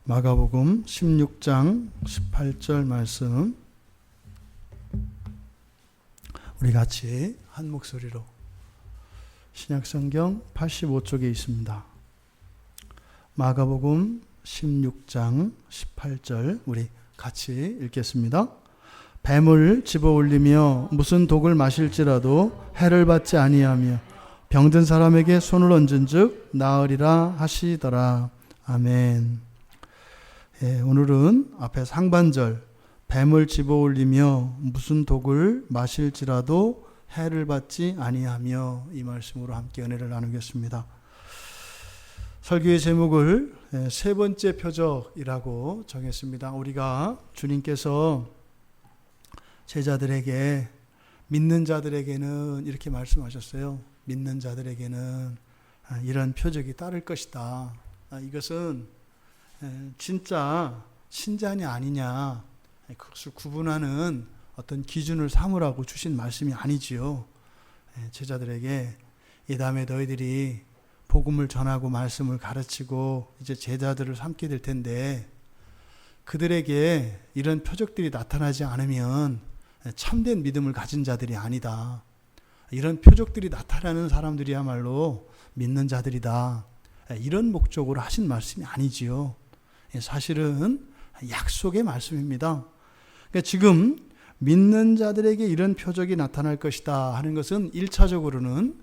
마가복음 16장 18절 말씀 우리 같이 한 목소리로 신약성경 85쪽에 있습니다. 마가복음 16장 18절 우리 같이 읽겠습니다. 뱀을 집어올리며 무슨 독을 마실지라도 해를 받지 아니하며 병든 사람에게 손을 얹은즉 나으리라 하시더라. 아멘. 오늘은 앞에 상반절 뱀을 집어올리며 무슨 독을 마실지라도 해를 받지 아니하며 이 말씀으로 함께 은혜를 나누겠습니다. 설교의 제목을 세 번째 표적이라고 정했습니다. 우리가 주님께서 제자들에게 믿는 자들에게는 이렇게 말씀하셨어요. 믿는 자들에게는 이런 표적이 따를 것이다. 이것은 진짜 신자냐 아니냐 그것을 구분하는 어떤 기준을 삼으라고 주신 말씀이 아니지요. 제자들에게 이 다음에 너희들이 복음을 전하고 말씀을 가르치고 이제 제자들을 삼게 될 텐데 그들에게 이런 표적들이 나타나지 않으면 참된 믿음을 가진 자들이 아니다. 이런 표적들이 나타나는 사람들이야말로 믿는 자들이다. 이런 목적으로 하신 말씀이 아니지요. 사실은 약속의 말씀입니다. 그러니까 지금 믿는 자들에게 이런 표적이 나타날 것이다 하는 것은 1차적으로는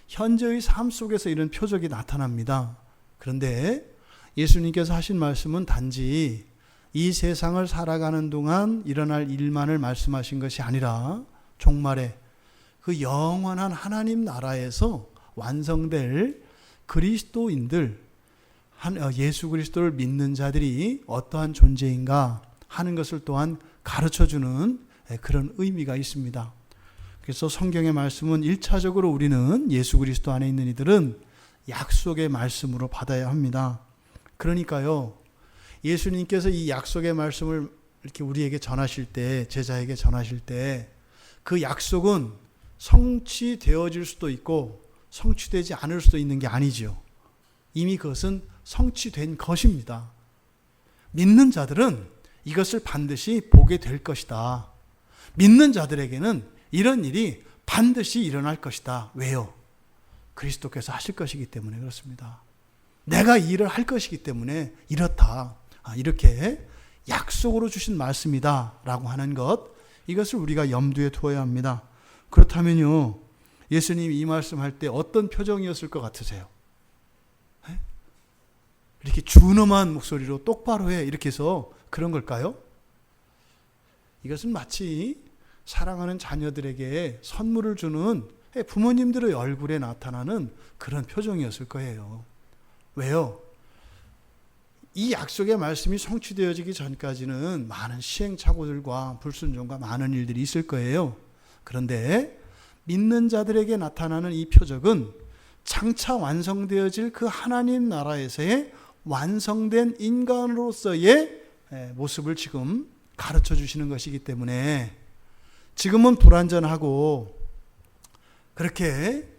현재의 삶 속에서 이런 표적이 나타납니다. 그런데 예수님께서 하신 말씀은 단지 이 세상을 살아가는 동안 일어날 일만을 말씀하신 것이 아니라 종말에 그 영원한 하나님 나라에서 완성될 그리스도인들, 예수 그리스도를 믿는 자들이 어떠한 존재인가 하는 것을 또한 가르쳐주는 그런 의미가 있습니다. 그래서 성경의 말씀은 1차적으로 우리는 예수 그리스도 안에 있는 이들은 약속의 말씀으로 받아야 합니다. 그러니까요, 예수님께서 이 약속의 말씀을 이렇게 우리에게 전하실 때, 제자에게 전하실 때 그 약속은 성취되어질 수도 있고 성취되지 않을 수도 있는 게 아니죠. 이미 그것은 성취된 것입니다. 믿는 자들은 이것을 반드시 보게 될 것이다. 믿는 자들에게는 이런 일이 반드시 일어날 것이다. 왜요? 그리스도께서 하실 것이기 때문에 그렇습니다. 내가 이 일을 할 것이기 때문에 이렇다. 이렇게 약속으로 주신 말씀이다 라고 하는 것, 이것을 우리가 염두에 두어야 합니다. 그렇다면요, 예수님이 이 말씀할 때 어떤 표정이었을 것 같으세요? 이렇게 준엄한 목소리로 똑바로 해 이렇게 해서 그런 걸까요? 이것은 마치 사랑하는 자녀들에게 선물을 주는 부모님들의 얼굴에 나타나는 그런 표정이었을 거예요. 왜요? 이 약속의 말씀이 성취되어지기 전까지는 많은 시행착오들과 불순종과 많은 일들이 있을 거예요. 그런데 믿는 자들에게 나타나는 이 표적은 장차 완성되어질 그 하나님 나라에서의 완성된 인간으로서의 모습을 지금 가르쳐 주시는 것이기 때문에 지금은 불완전하고 그렇게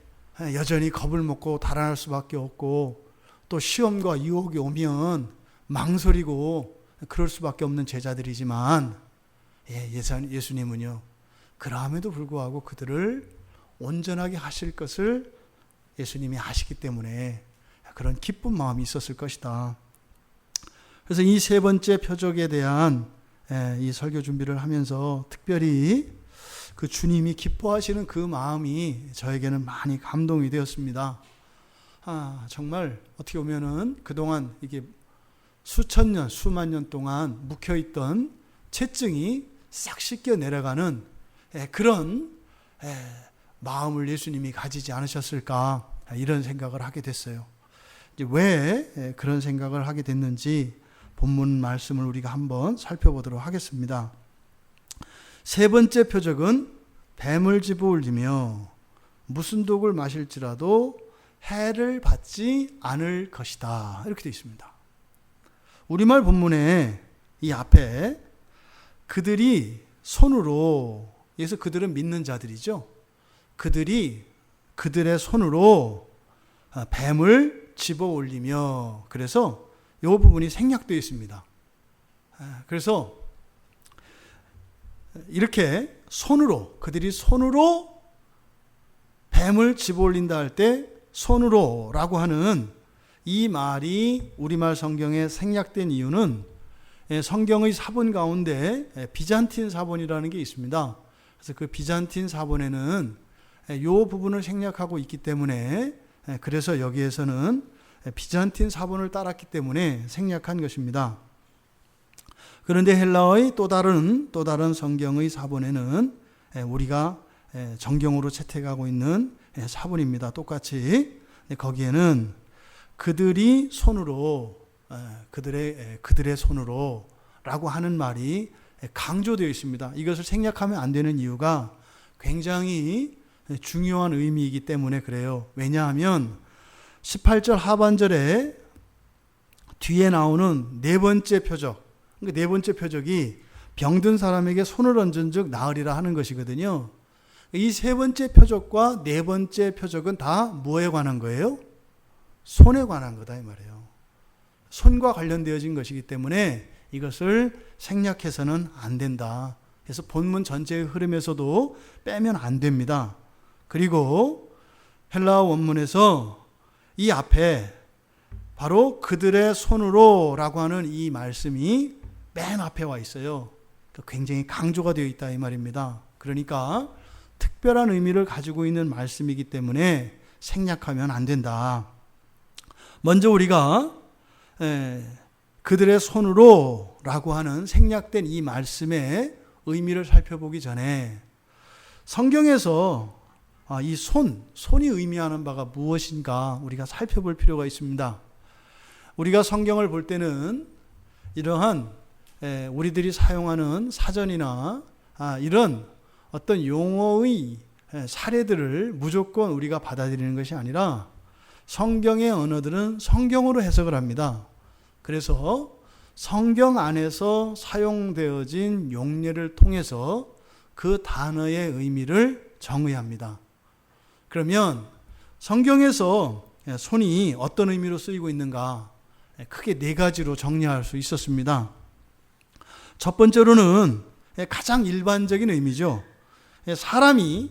여전히 겁을 먹고 달아날 수밖에 없고 또 시험과 유혹이 오면 망설이고 그럴 수밖에 없는 제자들이지만 예수님은요, 그럼에도 불구하고 그들을 온전하게 하실 것을 예수님이 아시기 때문에 그런 기쁜 마음이 있었을 것이다. 그래서 이 세 번째 표적에 대한 이 설교 준비를 하면서 특별히 그 주님이 기뻐하시는 그 마음이 저에게는 많이 감동이 되었습니다. 정말 어떻게 보면은 그동안 이게 수천 년, 수만 년 동안 묵혀있던 채증이 싹 씻겨 내려가는 그런 마음을 예수님이 가지지 않으셨을까, 이런 생각을 하게 됐어요. 이제 왜 그런 생각을 하게 됐는지 본문 말씀을 우리가 한번 살펴보도록 하겠습니다. 세 번째 표적은 뱀을 집어올리며 무슨 독을 마실지라도 해를 받지 않을 것이다. 이렇게 되어 있습니다. 우리말 본문에 이 앞에 그들이 손으로, 그래서 그들은 믿는 자들이죠. 그들의 손으로 뱀을 집어 올리며, 그래서 이 부분이 생략되어 있습니다. 그래서 이렇게 그들이 손으로 뱀을 집어올린다 할 때 손으로라고 하는 이 말이 우리말 성경에 생략된 이유는 성경의 사본 가운데 비잔틴 사본이라는 게 있습니다. 그래서 그 비잔틴 사본에는 이 부분을 생략하고 있기 때문에, 그래서 여기에서는 비잔틴 사본을 따랐기 때문에 생략한 것입니다. 그런데 헬라어의 또 다른 성경의 사본에는 우리가 정경으로 채택하고 있는 사본입니다. 똑같이 거기에는 그들의 손으로, 그들의 손으로라고 하는 말이 강조되어 있습니다. 이것을 생략하면 안 되는 이유가 굉장히 중요한 의미이기 때문에 그래요. 왜냐하면 18절 하반절에 뒤에 나오는 네 번째 표적, 네 번째 표적이 병든 사람에게 손을 얹은 즉 나으리라 하는 것이거든요. 이 세 번째 표적과 네 번째 표적은 다 뭐에 관한 거예요? 손에 관한 거다 이 말이에요. 손과 관련되어진 것이기 때문에 이것을 생략해서는 안 된다. 그래서 본문 전체의 흐름에서도 빼면 안 됩니다. 그리고 헬라어 원문에서 이 앞에 바로 그들의 손으로라고 하는 이 말씀이 맨 앞에 와 있어요. 굉장히 강조가 되어 있다 이 말입니다. 그러니까 특별한 의미를 가지고 있는 말씀이기 때문에 생략하면 안 된다. 먼저 우리가 그들의 손으로라고 하는 생략된 이 말씀의 의미를 살펴보기 전에 성경에서 이 손이 의미하는 바가 무엇인가 우리가 살펴볼 필요가 있습니다. 우리가 성경을 볼 때는 이러한 우리들이 사용하는 사전이나 이런 어떤 용어의 사례들을 무조건 우리가 받아들이는 것이 아니라 성경의 언어들은 성경으로 해석을 합니다. 그래서 성경 안에서 사용되어진 용례를 통해서 그 단어의 의미를 정의합니다. 그러면 성경에서 손이 어떤 의미로 쓰이고 있는가 크게 네 가지로 정리할 수 있었습니다. 첫 번째로는 가장 일반적인 의미죠. 사람이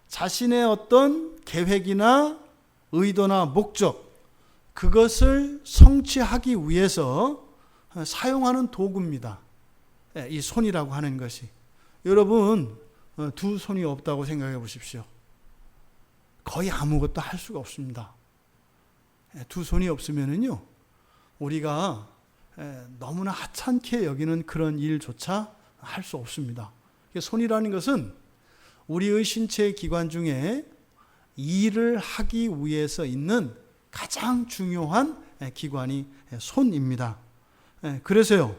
자신의 어떤 계획이나 의도나 목적, 그것을 성취하기 위해서 사용하는 도구입니다. 이 손이라고 하는 것이. 여러분, 두 손이 없다고 생각해 보십시오. 거의 아무것도 할 수가 없습니다. 두 손이 없으면은요, 우리가 너무나 하찮게 여기는 그런 일조차 할 수 없습니다. 손이라는 것은 우리의 신체 기관 중에 일을 하기 위해서 있는 가장 중요한 기관이 손입니다. 그래서요,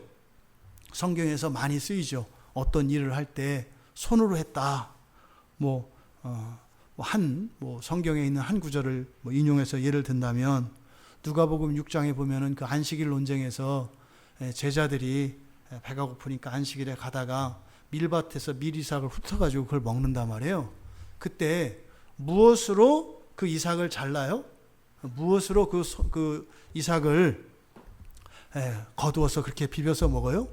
성경에서 많이 쓰이죠. 어떤 일을 할 때 손으로 했다. 성경에 있는 한 구절을 인용해서 예를 든다면, 누가복음 6장에 보면은 그 안식일 논쟁에서 제자들이 배가 고프니까 안식일에 가다가 밀밭에서 밀이삭을 훑어가지고 그걸 먹는단 말이에요. 그때 무엇으로 그 이삭을 잘라요? 무엇으로 그 이삭을 거두어서 그렇게 비벼서 먹어요?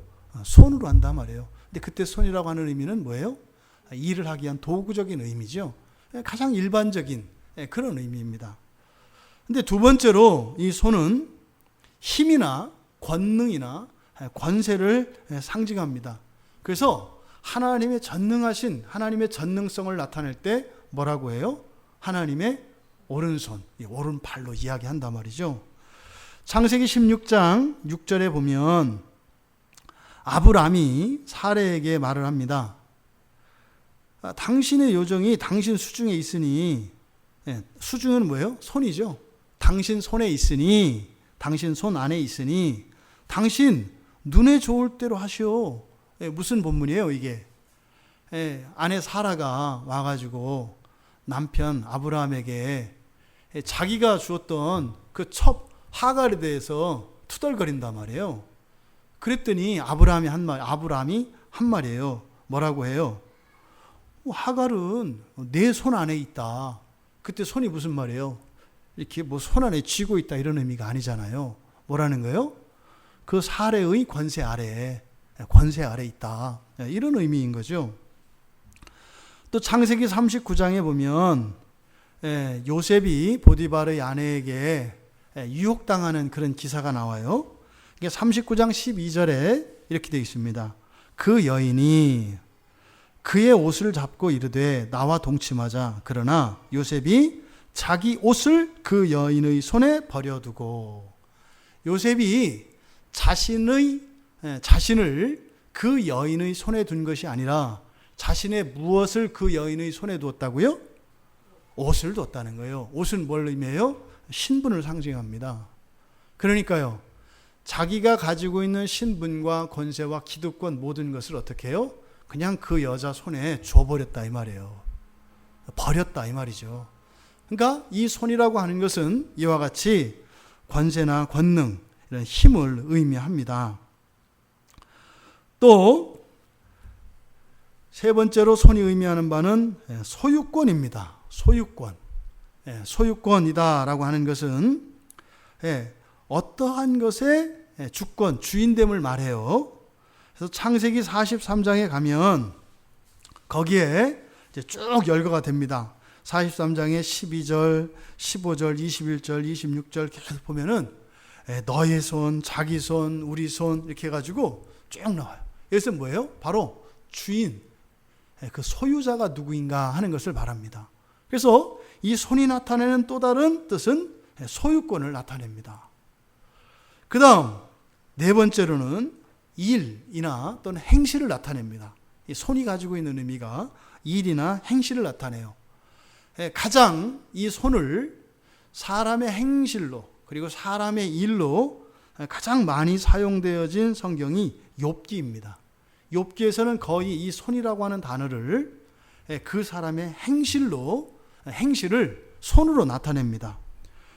손으로 한단 말이에요. 근데 그때 손이라고 하는 의미는 뭐예요? 일을 하기 위한 도구적인 의미죠. 가장 일반적인 그런 의미입니다. 근데 두 번째로 이 손은 힘이나 권능이나 권세를 상징합니다. 그래서 하나님의 전능하신 하나님의 전능성을 나타낼 때 뭐라고 해요? 하나님의 오른손, 오른팔로 이야기한단 말이죠. 창세기 16장 6절에 보면 아브람이 사레에게 말을 합니다. 당신의 요정이 당신 수중에 있으니, 수중은 뭐예요? 손이죠. 당신 손에 있으니, 당신 손 안에 있으니 당신 눈에 좋을 대로 하시오. 무슨 본문이에요 이게? 아내 사라가 와가지고 남편 아브라함에게 자기가 주었던 그 첩 하갈에 대해서 투덜거린단 말이에요. 그랬더니 아브라함이 한 말이에요. 뭐라고 해요? 하갈은 내 손 안에 있다. 그때 손이 무슨 말이에요? 이렇게 손 안에 쥐고 있다 이런 의미가 아니잖아요. 뭐라는 거예요? 그 사례의 권세 아래 있다. 이런 의미인 거죠. 또 창세기 39장에 보면 요셉이 보디발의 아내에게 유혹당하는 그런 기사가 나와요. 39장 12절에 이렇게 되어 있습니다. 그 여인이 그의 옷을 잡고 이르되 나와 동침하자. 그러나 요셉이 자기 옷을 그 여인의 손에 버려두고, 요셉이 자신을 그 여인의 손에 둔 것이 아니라 자신의 무엇을 그 여인의 손에 두었다고요? 옷을 뒀다는 거예요. 옷은 뭘 의미해요? 신분을 상징합니다. 그러니까요, 자기가 가지고 있는 신분과 권세와 기득권 모든 것을 어떻게 해요? 그냥 그 여자 손에 줘버렸다 이 말이에요. 버렸다 이 말이죠. 그러니까 이 손이라고 하는 것은 이와 같이 권세나 권능, 이런 힘을 의미합니다. 또 세 번째로 손이 의미하는 바는 소유권입니다. 소유권이다라고 하는 것은 어떠한 것의 주권, 주인됨을 말해요. 그래서 창세기 43장에 가면 거기에 이제 쭉 열거가 됩니다. 43장에 12절, 15절, 21절, 26절 계속 보면은 너의 손, 자기 손, 우리 손 이렇게 해가지고 쭉 나와요. 여기서 뭐예요? 바로 주인, 그 소유자가 누구인가 하는 것을 말합니다. 그래서 이 손이 나타내는 또 다른 뜻은 소유권을 나타냅니다. 그 다음 네 번째로는 일이나 또는 행실을 나타냅니다. 이 손이 가지고 있는 의미가 일이나 행실을 나타내요. 가장 이 손을 사람의 행실로 그리고 사람의 일로 가장 많이 사용되어진 성경이 욥기입니다. 욥기에서는 거의 이 손이라고 하는 단어를 그 사람의 행실을 손으로 나타냅니다.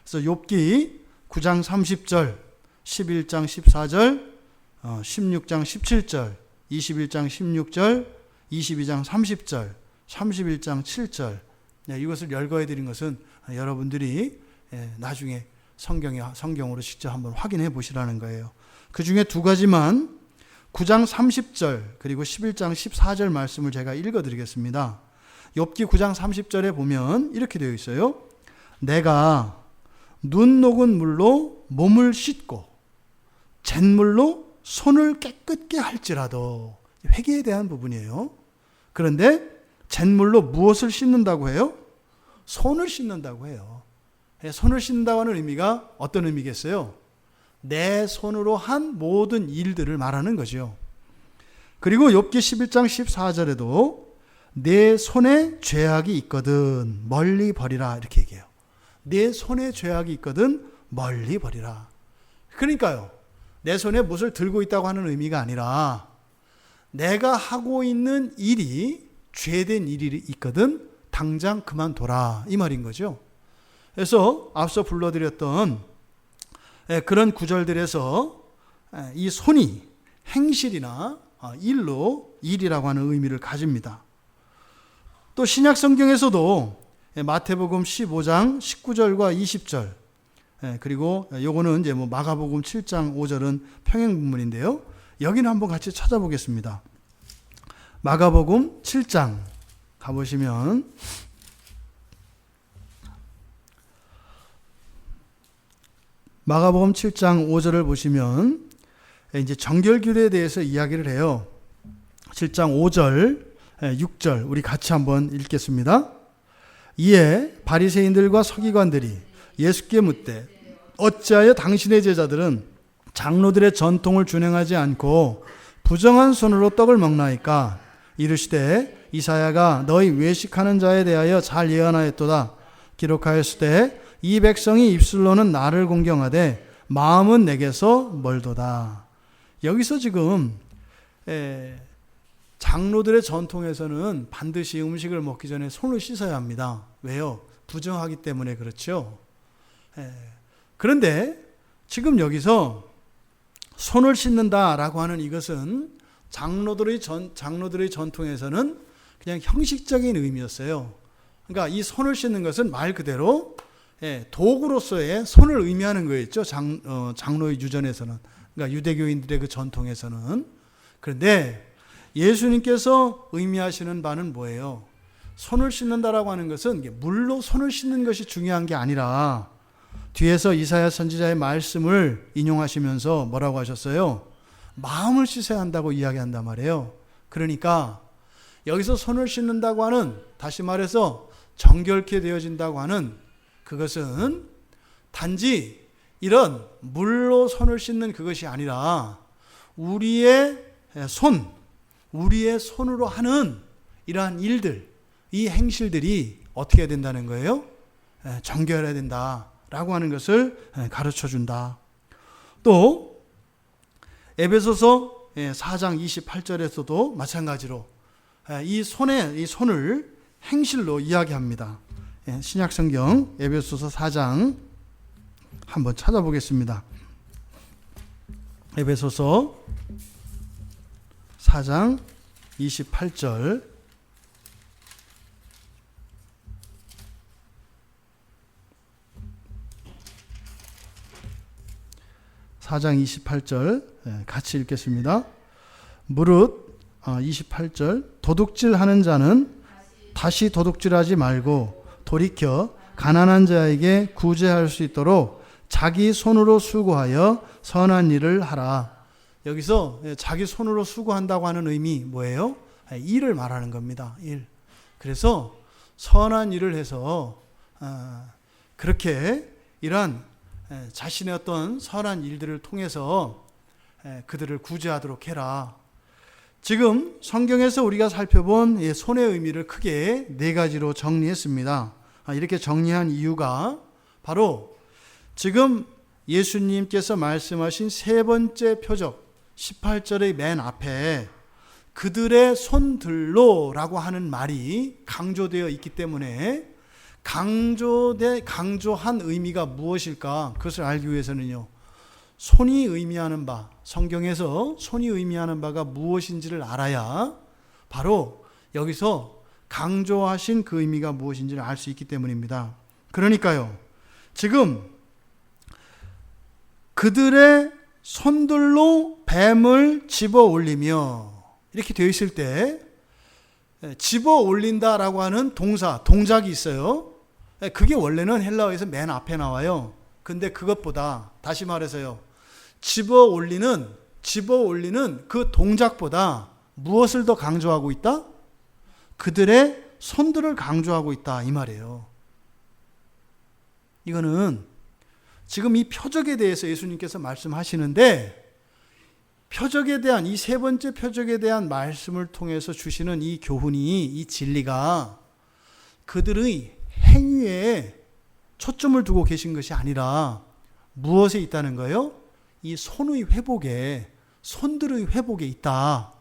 그래서 욥기 9장 30절, 11장 14절, 16장 17절, 21장 16절, 22장 30절, 31장 7절, 이것을 열거해 드린 것은 여러분들이 나중에 성경으로 직접 한번 확인해 보시라는 거예요. 그 중에 두 가지만 9장 30절 그리고 11장 14절 말씀을 제가 읽어드리겠습니다. 욥기 9장 30절에 보면 이렇게 되어 있어요. 내가 눈 녹은 물로 몸을 씻고 잿물로 손을 깨끗게 할지라도, 회개에 대한 부분이에요. 그런데 잿물로 무엇을 씻는다고 해요? 손을 씻는다고 해요. 손을 씻는다고 하는 의미가 어떤 의미겠어요? 내 손으로 한 모든 일들을 말하는 거죠. 그리고 욥기 11장 14절에도 내 손에 죄악이 있거든 멀리 버리라 이렇게 얘기해요. 내 손에 죄악이 있거든 멀리 버리라. 그러니까요, 내 손에 무엇을 들고 있다고 하는 의미가 아니라 내가 하고 있는 일이 죄된 일이 있거든 당장 그만둬라 이 말인 거죠. 그래서 앞서 불러드렸던 그런 구절들에서 이 손이 행실이나 일이라고 하는 의미를 가집니다. 또 신약 성경에서도 마태복음 15장 19절과 20절, 그리고 요거는 이제 마가복음 7장 5절은 평행 본문인데요. 여기는 한번 같이 찾아보겠습니다. 마가복음 7장 가보시면 마가복음 7장 5절을 보시면 이제 정결규례에 대해서 이야기를 해요. 7장 5절, 6절 우리 같이 한번 읽겠습니다. 이에 바리새인들과 서기관들이 예수께 묻되 어찌하여 당신의 제자들은 장로들의 전통을 준행하지 않고 부정한 손으로 떡을 먹나이까? 이르시되 이사야가 너희 외식하는 자에 대하여 잘 예언하였도다. 기록하였으되 이 백성이 입술로는 나를 공경하되 마음은 내게서 멀도다. 여기서 지금 장로들의 전통에서는 반드시 음식을 먹기 전에 손을 씻어야 합니다. 왜요? 부정하기 때문에 그렇죠. 그런데 지금 여기서 손을 씻는다라고 하는 이것은 장로들의 전통에서는 그냥 형식적인 의미였어요. 그러니까 이 손을 씻는 것은 말 그대로 도구로서의 손을 의미하는 거였죠. 장로의 유전에서는. 그러니까 유대교인들의 그 전통에서는. 그런데 예수님께서 의미하시는 바는 뭐예요? 손을 씻는다라고 하는 것은 물로 손을 씻는 것이 중요한 게 아니라 뒤에서 이사야 선지자의 말씀을 인용하시면서 뭐라고 하셨어요? 마음을 씻어야 한다고 이야기한단 말이에요. 그러니까 여기서 손을 씻는다고 하는, 다시 말해서 정결케 되어진다고 하는 그것은 단지 이런 물로 손을 씻는 그것이 아니라 우리의 손으로 하는 이러한 일들, 이 행실들이 어떻게 해야 된다는 거예요? 정결해야 된다라고 하는 것을 가르쳐 준다. 또 에베소서 4장 28절에서도 마찬가지로 이 손을 행실로 이야기합니다. 신약성경 에베소서 4장 한번 찾아보겠습니다. 에베소서 4장 28절. (4장 28절) 같이 읽겠습니다. 무릇 28절 도둑질하는 자는 다시 도둑질하지 말고 돌이켜 가난한 자에게 구제할 수 있도록 자기 손으로 수고하여 선한 일을 하라. 여기서 자기 손으로 수고한다고 하는 의미 뭐예요? 일을 말하는 겁니다. 일. 그래서 선한 일을 해서 그렇게 이러한 자신의 어떤 선한 일들을 통해서 그들을 구제하도록 해라. 지금 성경에서 우리가 살펴본 손의 의미를 크게 네 가지로 정리했습니다. 이렇게 정리한 이유가 바로 지금 예수님께서 말씀하신 세 번째 표적 18절의 맨 앞에 그들의 손들로라고 하는 말이 강조되어 있기 때문에 강조한 의미가 무엇일까? 그것을 알기 위해서는요, 손이 의미하는 바, 성경에서 손이 의미하는 바가 무엇인지를 알아야 바로 여기서 강조하신 그 의미가 무엇인지를 알 수 있기 때문입니다. 그러니까요, 지금 그들의 손들로 뱀을 집어 올리며 이렇게 되어 있을 때 집어 올린다라고 하는 동작이 있어요. 그게 원래는 헬라어에서 맨 앞에 나와요. 근데 그것보다, 다시 말해서요, 집어 올리는 그 동작보다 무엇을 더 강조하고 있다? 그들의 손들을 강조하고 있다, 이 말이에요. 이거는 지금 이 표적에 대해서 예수님께서 말씀하시는데, 표적에 대한, 이 세 번째 표적에 대한 말씀을 통해서 주시는 이 교훈이, 이 진리가 그들의 행위에 초점을 두고 계신 것이 아니라 무엇에 있다는 거예요? 이 손의 회복에, 손들의 회복에 있다.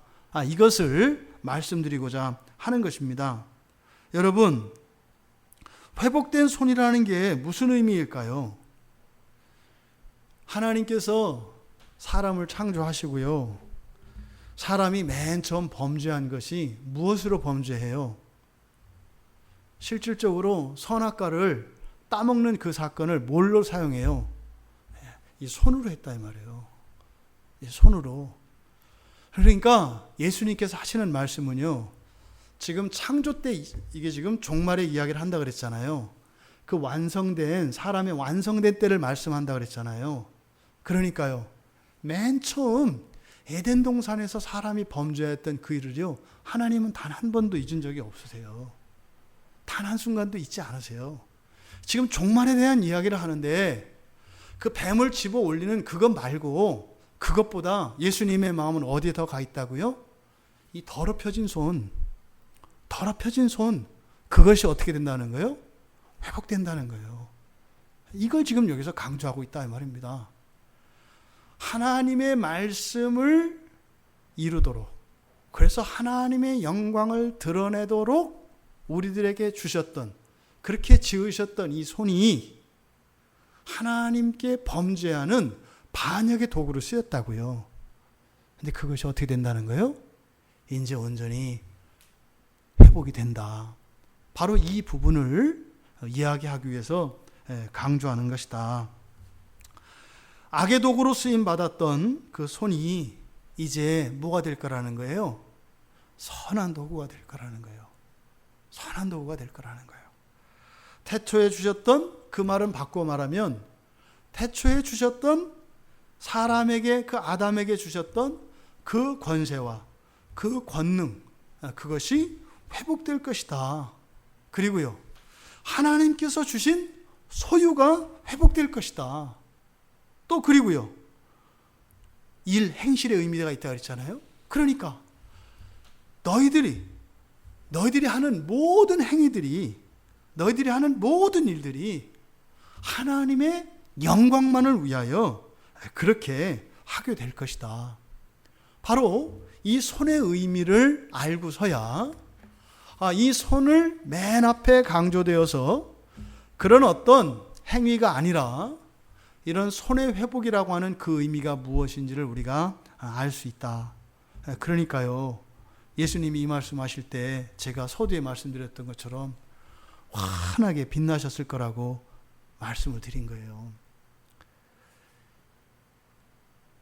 이것을 말씀드리고자 하는 것입니다. 여러분, 회복된 손이라는 게 무슨 의미일까요? 하나님께서 사람을 창조하시고요, 사람이 맨 처음 범죄한 것이 무엇으로 범죄해요? 실질적으로 선악과를 따먹는 그 사건을 뭘로 사용해요? 이 손으로 했다, 이 말이에요. 이 손으로. 그러니까 예수님께서 하시는 말씀은요, 지금 창조 때, 이게 지금 종말의 이야기를 한다 그랬잖아요. 그 사람의 완성된 때를 말씀한다 그랬잖아요. 그러니까요, 맨 처음 에덴 동산에서 사람이 범죄했던 그 일을요, 하나님은 단 한 번도 잊은 적이 없으세요. 단 한순간도 잊지 않으세요. 지금 종말에 대한 이야기를 하는데 그 뱀을 집어 올리는 그것 말고, 그것보다 예수님의 마음은 어디에 더 가 있다고요? 이 더럽혀진 손, 그것이 어떻게 된다는 거예요? 회복된다는 거예요. 이걸 지금 여기서 강조하고 있다, 이 말입니다. 하나님의 말씀을 이루도록, 그래서 하나님의 영광을 드러내도록 우리들에게 주셨던, 그렇게 지으셨던 이 손이 하나님께 범죄하는 반역의 도구로 쓰였다고요. 근데 그것이 어떻게 된다는 거예요? 이제 온전히 회복이 된다. 바로 이 부분을 이야기하기 위해서 강조하는 것이다. 악의 도구로 쓰임 받았던 그 손이 이제 뭐가 될 거라는 거예요? 선한 도구가 될 거라는 거예요. 선한 도구가 될 거라는 거예요. 태초에 주셨던, 그 말은 바꾸어 말하면 태초에 주셨던 사람에게, 그 아담에게 주셨던 그 권세와 그 권능, 그것이 회복될 것이다. 그리고요, 하나님께서 주신 소유가 회복될 것이다. 또 그리고요, 일, 행실의 의미가 있다고 그랬잖아요. 그러니까 너희들이 하는 모든 행위들이, 너희들이 하는 모든 일들이 하나님의 영광만을 위하여 그렇게 하게 될 것이다. 바로 이 손의 의미를 알고서야 이 손을 맨 앞에 강조되어서 그런 어떤 행위가 아니라 이런 손의 회복이라고 하는 그 의미가 무엇인지를 우리가 알 수 있다. 그러니까요, 예수님이 이 말씀하실 때 제가 서두에 말씀드렸던 것처럼 환하게 빛나셨을 거라고 말씀을 드린 거예요.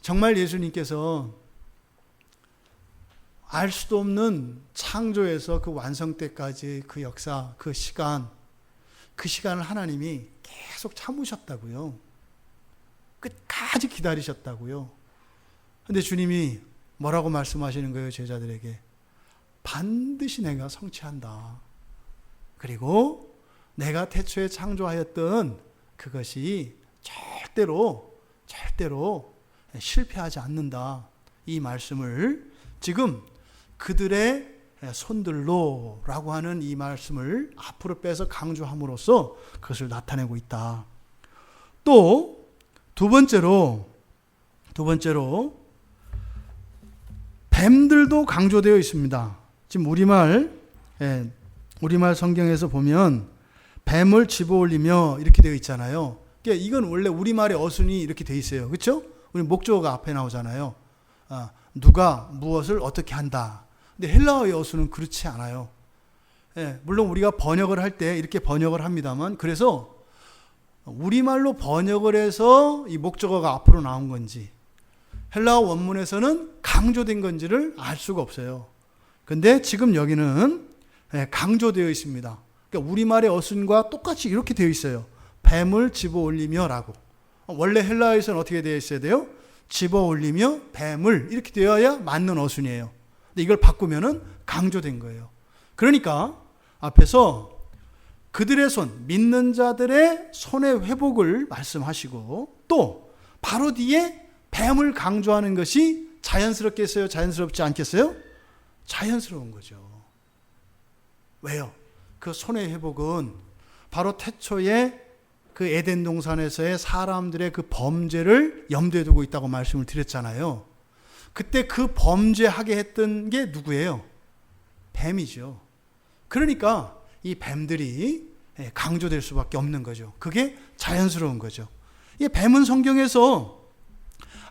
정말 예수님께서 알 수도 없는 창조에서 그 완성 때까지 그 역사, 그 시간을 하나님이 계속 참으셨다고요. 끝까지 기다리셨다고요. 근데 주님이 뭐라고 말씀하시는 거예요? 제자들에게 반드시 내가 성취한다. 그리고 내가 태초에 창조하였던 그것이 절대로 실패하지 않는다. 이 말씀을 지금 그들의 손들로 라고 하는 이 말씀을 앞으로 빼서 강조함으로써 그것을 나타내고 있다. 또 두 번째로 뱀들도 강조되어 있습니다. 지금 우리말 성경에서 보면 뱀을 집어올리며 이렇게 되어 있잖아요. 그러니까 이건 원래 우리말의 어순이 이렇게 되어 있어요. 그렇죠? 우리 목적어가 앞에 나오잖아요. 누가 무엇을 어떻게 한다. 근데 헬라어의 어순은 그렇지 않아요. 물론 우리가 번역을 할 때 이렇게 번역을 합니다만, 그래서 우리말로 번역을 해서 이 목적어가 앞으로 나온 건지 헬라어 원문에서는 강조된 건지를 알 수가 없어요. 근데 지금 여기는 강조되어 있습니다. 그러니까 우리말의 어순과 똑같이 이렇게 되어 있어요. 뱀을 집어올리며 라고. 원래 헬라어에서는 어떻게 되어 있어야 돼요? 집어올리며 뱀을, 이렇게 되어야 맞는 어순이에요. 근데 이걸 바꾸면은 강조된 거예요. 그러니까 앞에서 그들의 손, 믿는 자들의 손의 회복을 말씀하시고, 또 바로 뒤에 뱀을 강조하는 것이 자연스럽겠어요? 자연스럽지 않겠어요? 자연스러운 거죠. 왜요? 그 손의 회복은 바로 태초에 그 에덴 동산에서의 사람들의 그 범죄를 염두에 두고 있다고 말씀을 드렸잖아요. 그때 그 범죄하게 했던 게 누구예요? 뱀이죠. 그러니까 이 뱀들이 강조될 수밖에 없는 거죠. 그게 자연스러운 거죠. 이 뱀은 성경에서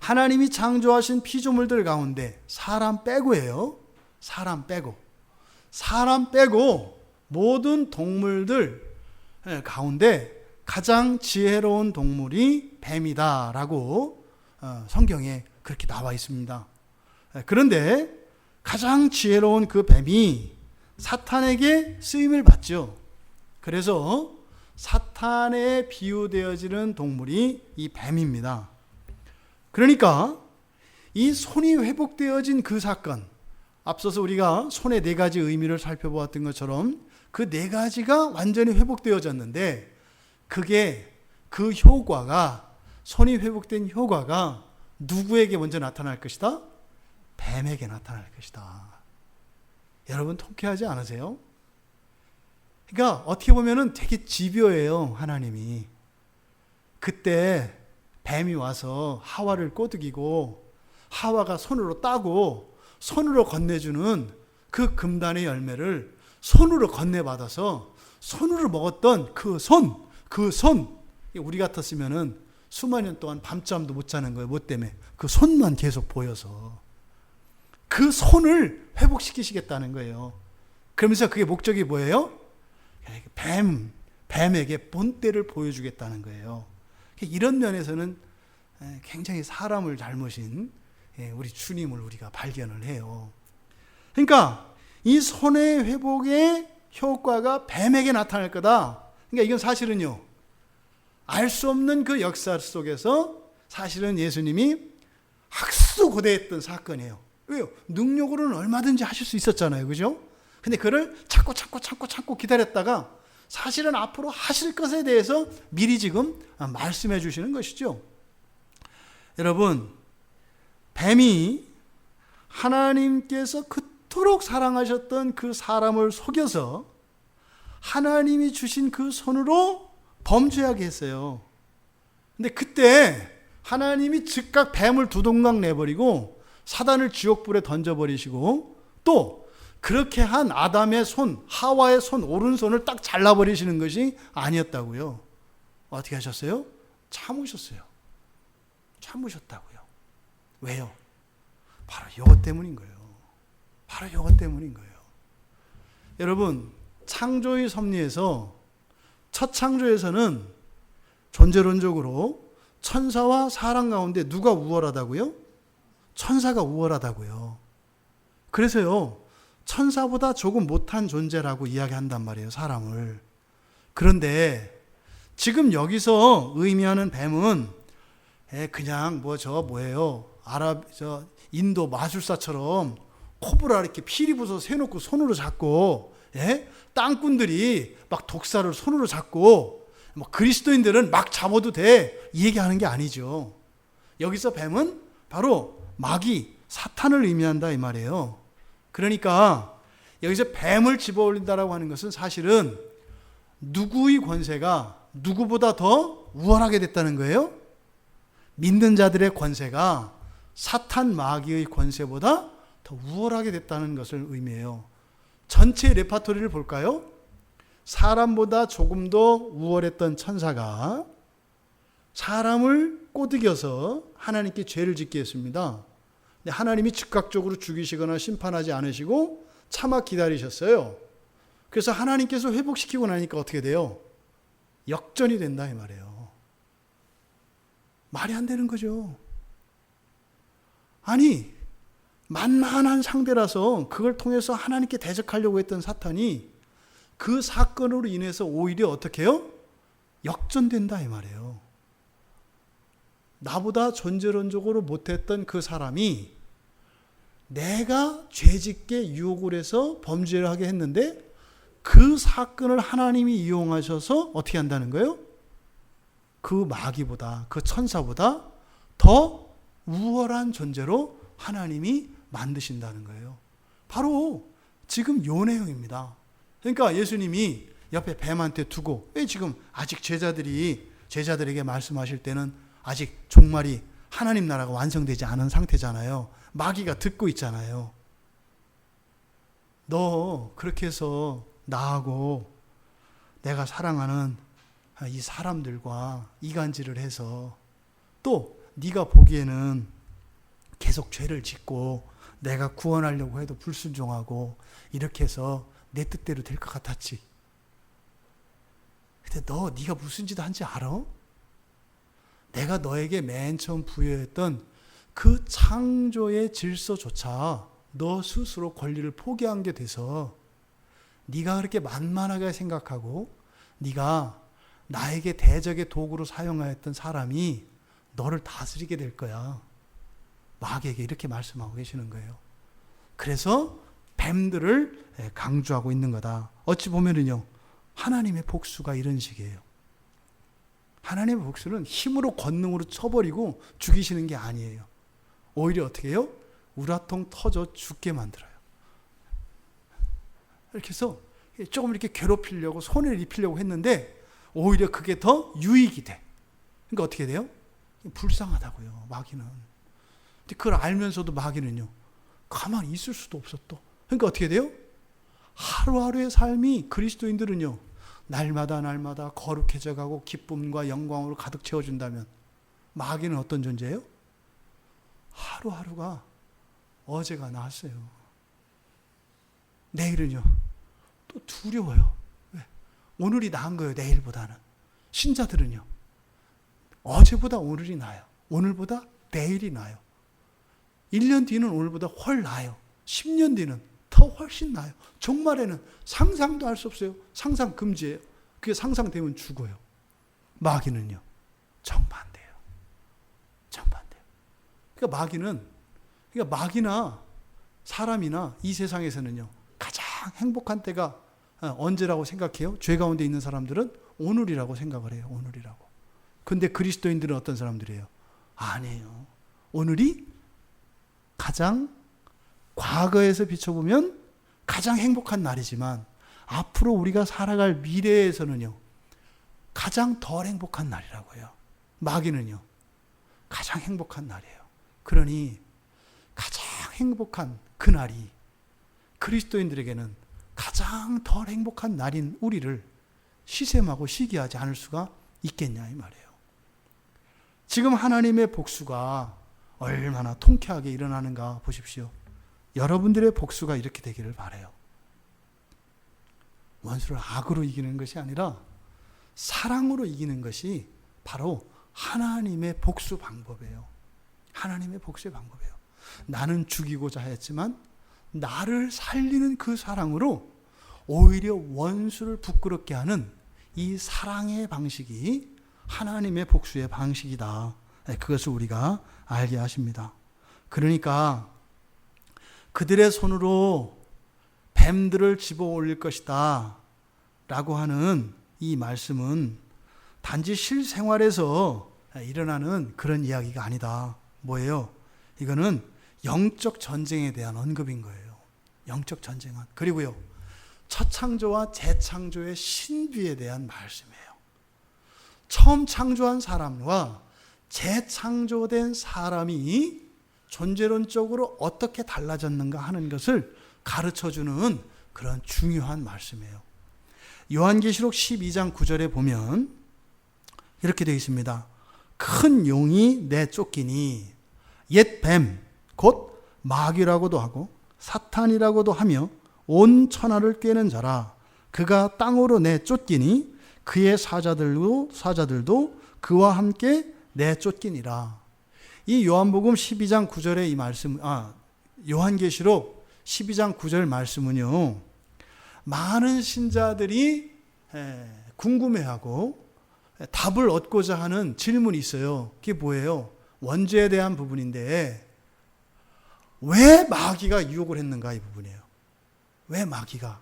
하나님이 창조하신 피조물들 가운데 사람 빼고예요. 사람 빼고 모든 동물들 가운데 가장 지혜로운 동물이 뱀이다라고 성경에 그렇게 나와 있습니다. 그런데 가장 지혜로운 그 뱀이 사탄에게 쓰임을 받죠. 그래서 사탄에 비유되어지는 동물이 이 뱀입니다. 그러니까 이 손이 회복되어진 그 사건, 앞서서 우리가 손의 네 가지 의미를 살펴보았던 것처럼 그 네 가지가 완전히 회복되어졌는데, 그게 그 효과가, 손이 회복된 효과가 누구에게 먼저 나타날 것이다? 뱀에게 나타날 것이다. 여러분 통쾌하지 않으세요? 그러니까 어떻게 보면은 되게 집요해요, 하나님이. 그때 뱀이 와서 하와를 꼬드기고 하와가 손으로 따고 손으로 건네주는 그 금단의 열매를 손으로 건네받아서 손으로 먹었던 그 손, 우리 같았으면은 수만 년 동안 밤잠도 못 자는 거예요. 뭐 때문에? 그 손만 계속 보여서. 그 손을 회복시키시겠다는 거예요. 그러면서 그게 목적이 뭐예요? 뱀에게 본때를 보여주겠다는 거예요. 이런 면에서는 굉장히 사람을 닮으신 우리 주님을 우리가 발견을 해요. 그러니까 이 손해 회복의 효과가 뱀에게 나타날 거다. 그러니까 이건 사실은요, 알 수 없는 그 역사 속에서 사실은 예수님이 학수고대했던 사건이에요. 왜요? 능력으로는 얼마든지 하실 수 있었잖아요. 그죠? 근데 그를 참고 기다렸다가 사실은 앞으로 하실 것에 대해서 미리 지금 말씀해 주시는 것이죠. 여러분, 뱀이 하나님께서 그토록 사랑하셨던 그 사람을 속여서 하나님이 주신 그 손으로 범죄하게 했어요. 근데 그때 하나님이 즉각 뱀을 두동강 내버리고 사단을 지옥불에 던져버리시고 또 그렇게 한 아담의 손, 하와의 손, 오른손을 딱 잘라버리시는 것이 아니었다고요. 어떻게 하셨어요? 참으셨어요. 참으셨다고요. 왜요? 바로 이것 때문인 거예요. 바로 이것 때문인 거예요. 여러분, 창조의 섭리에서 첫 창조에서는 존재론적으로 천사와 사람 가운데 누가 우월하다고요? 천사가 우월하다고요. 그래서요, 천사보다 조금 못한 존재라고 이야기한단 말이에요, 사람을. 그런데 지금 여기서 의미하는 뱀은 그냥 뭐예요? 인도 마술사처럼 코브라 이렇게 피리 부숴서 세놓고 손으로 잡고, 땅꾼들이 막 독사를 손으로 잡고, 그리스도인들은 막 잡아도 돼. 이 얘기하는 게 아니죠. 여기서 뱀은 바로 마귀, 사탄을 의미한다 이 말이에요. 그러니까 여기서 뱀을 집어올린다라고 하는 것은 사실은 누구의 권세가 누구보다 더 우월하게 됐다는 거예요? 믿는 자들의 권세가 사탄 마귀의 권세보다 더 우월하게 됐다는 것을 의미해요. 전체 레파토리를 볼까요? 사람보다 조금 더 우월했던 천사가 사람을 꼬드겨서 하나님께 죄를 짓게 했습니다. 근데 하나님이 즉각적으로 죽이시거나 심판하지 않으시고 참아 기다리셨어요. 그래서 하나님께서 회복시키고 나니까 어떻게 돼요? 역전이 된다 이 말이에요. 말이 안 되는 거죠. 아니, 만만한 상대라서 그걸 통해서 하나님께 대적하려고 했던 사탄이 그 사건으로 인해서 오히려 어떻게 해요? 역전된다 이 말이에요. 나보다 존재론적으로 못했던 그 사람이 내가 죄짓게 유혹을 해서 범죄를 하게 했는데 그 사건을 하나님이 이용하셔서 어떻게 한다는 거예요? 그 마귀보다, 그 천사보다 더 우월한 존재로 하나님이 만드신다는 거예요. 바로 지금 요 내용입니다. 그러니까 예수님이 옆에 뱀한테 두고, 왜 지금 아직 제자들에게 말씀하실 때는 아직 종말이 하나님 나라가 완성되지 않은 상태잖아요. 마귀가 듣고 있잖아요. 너 그렇게 해서 나하고 내가 사랑하는 이 사람들과 이간질을 해서 또 네가 보기에는 계속 죄를 짓고 내가 구원하려고 해도 불순종하고 이렇게 해서 내 뜻대로 될 것 같았지. 근데 네가 무슨 짓 한지 알아? 내가 너에게 맨 처음 부여했던 그 창조의 질서조차 너 스스로 권리를 포기한 게 돼서 네가 그렇게 만만하게 생각하고 네가 나에게 대적의 도구로 사용하였던 사람이 너를 다스리게 될 거야. 마귀에게 이렇게 말씀하고 계시는 거예요. 그래서 뱀들을 강조하고 있는 거다. 어찌 보면은요, 하나님의 복수가 이런 식이에요. 하나님의 복수는 힘으로 권능으로 쳐버리고 죽이시는 게 아니에요. 오히려 어떻게 해요? 우라통 터져 죽게 만들어요. 이렇게 해서 조금 이렇게 괴롭히려고 손해를 입히려고 했는데 오히려 그게 더 유익이 돼. 그러니까 어떻게 돼요? 불쌍하다고요, 마귀는. 근데 그걸 알면서도 마귀는요, 가만히 있을 수도 없어 또. 그러니까 어떻게 돼요? 하루하루의 삶이 그리스도인들은요, 날마다 거룩해져 가고 기쁨과 영광으로 가득 채워준다면 마귀는 어떤 존재예요? 하루하루가 어제가 나았어요. 내일은요, 또 두려워요. 왜? 오늘이 나은 거예요, 내일보다는. 신자들은요, 어제보다 오늘이 나아요. 오늘보다 내일이 나아요. 1년 뒤는 오늘보다 훨 나아요. 10년 뒤는 더 훨씬 나아요. 종말에는 상상도 할 수 없어요. 상상 금지예요. 그게 상상되면 죽어요. 마귀는요, 정반대예요. 정반대예요. 그러니까 마귀나 사람이나 이 세상에서는요, 가장 행복한 때가 언제라고 생각해요? 죄 가운데 있는 사람들은 오늘이라고 생각을 해요. 오늘이라고. 근데 그리스도인들은 어떤 사람들이에요? 아니에요. 오늘이 가장 과거에서 비춰보면 가장 행복한 날이지만 앞으로 우리가 살아갈 미래에서는요, 가장 덜 행복한 날이라고요. 마귀는요, 가장 행복한 날이에요. 그러니 가장 행복한 그날이 그리스도인들에게는 가장 덜 행복한 날인 우리를 시샘하고 시기하지 않을 수가 있겠냐 이 말이에요. 지금 하나님의 복수가 얼마나 통쾌하게 일어나는가 보십시오. 여러분들의 복수가 이렇게 되기를 바라요. 원수를 악으로 이기는 것이 아니라 사랑으로 이기는 것이 바로 하나님의 복수 방법이에요. 하나님의 복수의 방법이에요. 나는 죽이고자 하였지만 나를 살리는 그 사랑으로 오히려 원수를 부끄럽게 하는 이 사랑의 방식이 하나님의 복수의 방식이다. 그것을 우리가 알게 하십니다. 그러니까 그들의 손으로 뱀들을 집어 올릴 것이다 라고 하는 이 말씀은 단지 실생활에서 일어나는 그런 이야기가 아니다. 뭐예요? 이거는 영적 전쟁에 대한 언급인 거예요. 영적 전쟁은. 그리고요, 첫 창조와 재창조의 신비에 대한 말씀이에요. 처음 창조한 사람과 재창조된 사람이 존재론적으로 어떻게 달라졌는가 하는 것을 가르쳐주는 그런 중요한 말씀이에요. 요한계시록 12장 9절에 보면 이렇게 되어 있습니다. 큰 용이 내쫓기니 옛 뱀, 곧 마귀라고도 하고 사탄이라고도 하며 온 천하를 꿰는 자라. 그가 땅으로 내쫓기니 그의 사자들도 그와 함께 내쫓기니라. 이 요한복음 12장 9절의 이 말씀, 요한계시록 12장 9절 말씀은요, 많은 신자들이 궁금해하고 답을 얻고자 하는 질문이 있어요. 그게 뭐예요? 원죄에 대한 부분인데 왜 마귀가 유혹을 했는가 이 부분이에요. 왜 마귀가?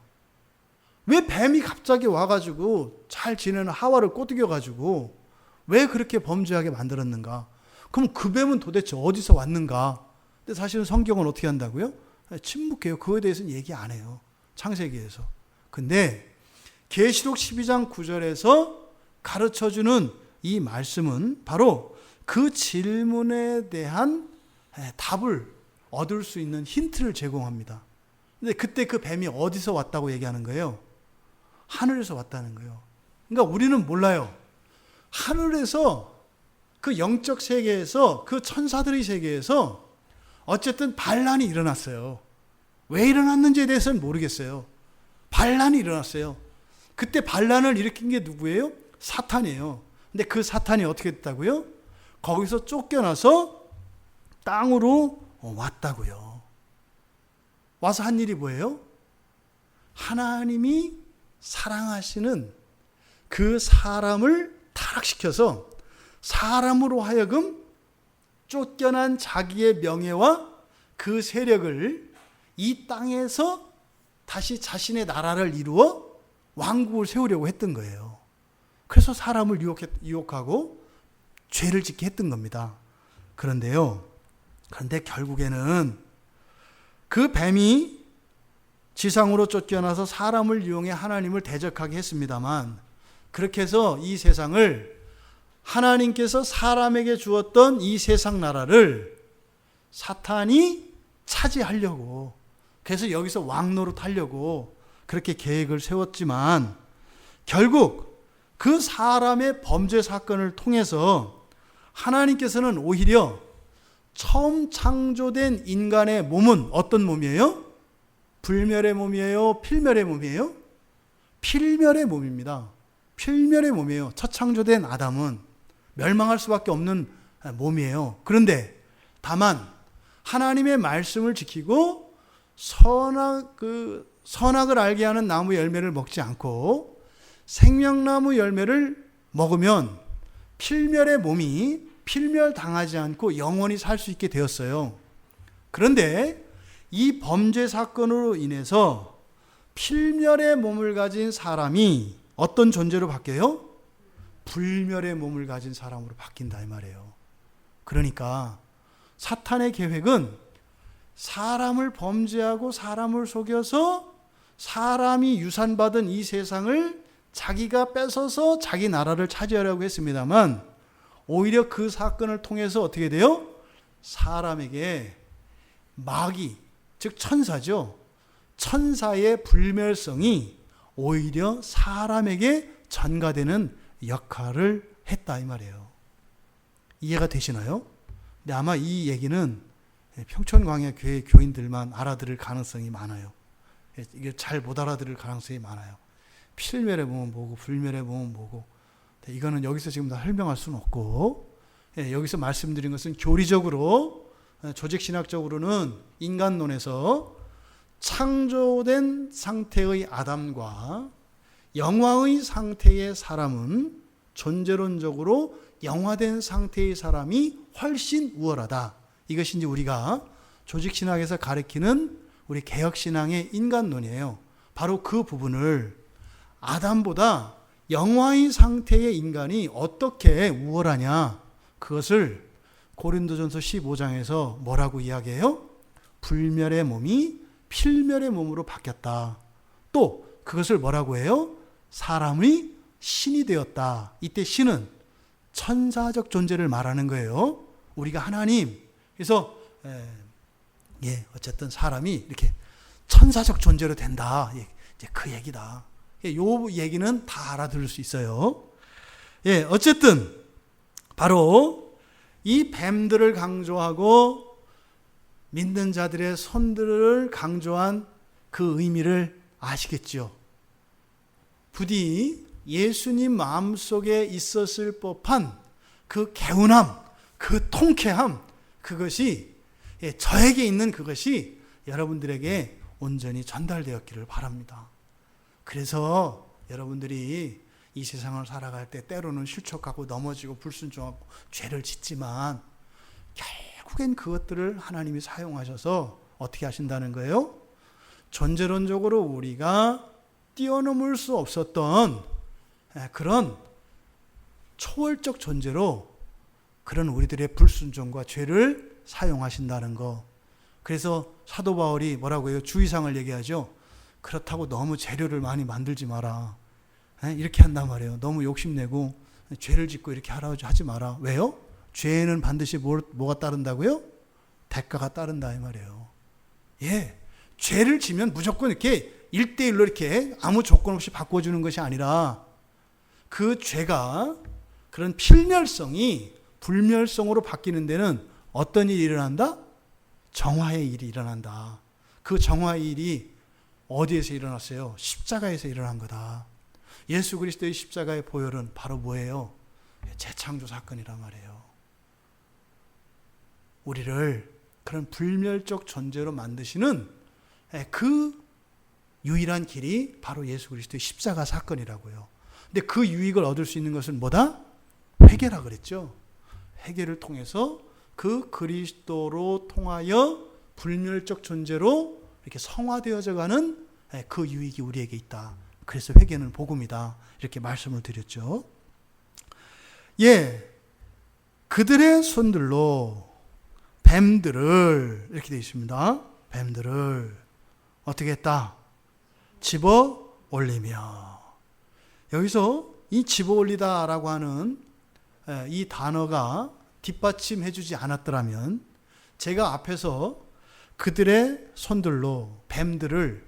왜 뱀이 갑자기 와가지고 잘 지내는 하와를 꼬드겨가지고 왜 그렇게 범죄하게 만들었는가? 그럼 그 뱀은 도대체 어디서 왔는가? 근데 사실은 성경은 어떻게 한다고요? 침묵해요. 그거에 대해서는 얘기 안 해요. 창세기에서. 근데 계시록 12장 9절에서 가르쳐주는 이 말씀은 바로 그 질문에 대한 답을 얻을 수 있는 힌트를 제공합니다. 근데 그때 그 뱀이 어디서 왔다고 얘기하는 거예요? 하늘에서 왔다는 거예요. 그러니까 우리는 몰라요. 하늘에서 그 영적 세계에서 그 천사들의 세계에서 어쨌든 반란이 일어났어요. 왜 일어났는지에 대해서는 모르겠어요. 반란이 일어났어요. 그때 반란을 일으킨 게 누구예요? 사탄이에요. 근데 그 사탄이 어떻게 됐다고요? 거기서 쫓겨나서 땅으로 왔다고요. 와서 한 일이 뭐예요? 하나님이 사랑하시는 그 사람을 타락시켜서 사람으로 하여금 쫓겨난 자기의 명예와 그 세력을 이 땅에서 다시 자신의 나라를 이루어 왕국을 세우려고 했던 거예요. 그래서 사람을 유혹하고 죄를 짓게 했던 겁니다. 그런데 결국에는 그 뱀이 지상으로 쫓겨나서 사람을 이용해 하나님을 대적하게 했습니다만, 그렇게 해서 이 세상을 하나님께서 사람에게 주었던 이 세상 나라를 사탄이 차지하려고, 그래서 여기서 왕노릇 하려고 그렇게 계획을 세웠지만, 결국 그 사람의 범죄 사건을 통해서 하나님께서는 오히려 처음 창조된 인간의 몸은 어떤 몸이에요? 불멸의 몸이에요? 필멸의 몸이에요? 필멸의 몸입니다. 필멸의 몸이에요. 첫 창조된 아담은 멸망할 수밖에 없는 몸이에요. 그런데 다만 하나님의 말씀을 지키고 선악을 알게 하는 나무 열매를 먹지 않고 생명나무 열매를 먹으면 필멸의 몸이 필멸당하지 않고 영원히 살 수 있게 되었어요. 그런데 이 범죄 사건으로 인해서 필멸의 몸을 가진 사람이 어떤 존재로 바뀌어요? 불멸의 몸을 가진 사람으로 바뀐다 이 말이에요. 그러니까 사탄의 계획은 사람을 범죄하고 사람을 속여서 사람이 유산받은 이 세상을 자기가 뺏어서 자기 나라를 차지하려고 했습니다만 오히려 그 사건을 통해서 어떻게 돼요? 사람에게 마귀, 즉 천사죠. 천사의 불멸성이 오히려 사람에게 전가되는 역할을 했다 이 말이에요. 이해가 되시나요? 근데 아마 이 얘기는 평촌광야교회 교인들만 알아들을 가능성이 많아요. 이게 잘 못 알아들을 가능성이 많아요. 필멸의 몸은 뭐고 불멸의 몸은 뭐고, 이거는 여기서 지금 다 설명할 수는 없고, 여기서 말씀드린 것은 교리적으로, 조직신학적으로는 인간론에서 창조된 상태의 아담과 영화의 상태의 사람은 존재론적으로 영화된 상태의 사람이 훨씬 우월하다. 이것이 이제 우리가 조직신학에서 가리키는 우리 개혁신앙의 인간론이에요. 바로 그 부분을 아담보다 영화의 상태의 인간이 어떻게 우월하냐, 그것을 고린도전서 15장에서 뭐라고 이야기해요? 불멸의 몸이 필멸의 몸으로 바뀌었다. 또 그것을 뭐라고 해요? 사람의 신이 되었다. 이때 신은 천사적 존재를 말하는 거예요. 우리가 하나님, 그래서 어쨌든 사람이 이렇게 천사적 존재로 된다. 이제 그 얘기다. 요 얘기는 다 알아들을 수 있어요. 어쨌든 바로 이 뱀들을 강조하고 믿는 자들의 손들을 강조한 그 의미를 아시겠죠? 부디 예수님 마음속에 있었을 법한 그 개운함, 그 통쾌함, 그것이 저에게 있는 그것이 여러분들에게 온전히 전달되었기를 바랍니다. 그래서 여러분들이 이 세상을 살아갈 때 때로는 실족하고 넘어지고 불순종하고 죄를 짓지만 결국엔 그것들을 하나님이 사용하셔서 어떻게 하신다는 거예요? 존재론적으로 우리가 뛰어넘을 수 없었던 그런 초월적 존재로 그런 우리들의 불순종과 죄를 사용하신다는 거. 그래서 사도 바울이 뭐라고 해요? 주의사항을 얘기하죠. 그렇다고 너무 재료를 많이 만들지 마라. 이렇게 한단 말이에요. 너무 욕심내고 죄를 짓고 이렇게 하지 마라. 왜요? 죄에는 반드시 뭐가 따른다고요? 대가가 따른다 이 말이에요. 죄를 지면 무조건 이렇게 1대1로 이렇게 아무 조건 없이 바꿔주는 것이 아니라 그 죄가 그런 필멸성이 불멸성으로 바뀌는 데는 어떤 일이 일어난다? 정화의 일이 일어난다. 그 정화의 일이 어디에서 일어났어요? 십자가에서 일어난 거다. 예수 그리스도의 십자가의 보혈은 바로 뭐예요? 재창조 사건이란 말이에요. 우리를 그런 불멸적 존재로 만드시는 그 유일한 길이 바로 예수 그리스도의 십자가 사건이라고요. 근데 그 유익을 얻을 수 있는 것은 뭐다? 회개라 그랬죠. 회개를 통해서 그 그리스도로 통하여 불멸적 존재로 이렇게 성화되어져 가는 그 유익이 우리에게 있다. 그래서 회개는 복음이다. 이렇게 말씀을 드렸죠. 그들의 손들로 뱀들을, 이렇게 되어 있습니다. 뱀들을 어떻게 했다? 집어 올리며. 여기서 이 집어 올리다라고 하는 이 단어가 뒷받침해 주지 않았더라면 제가 앞에서 그들의 손들로 뱀들을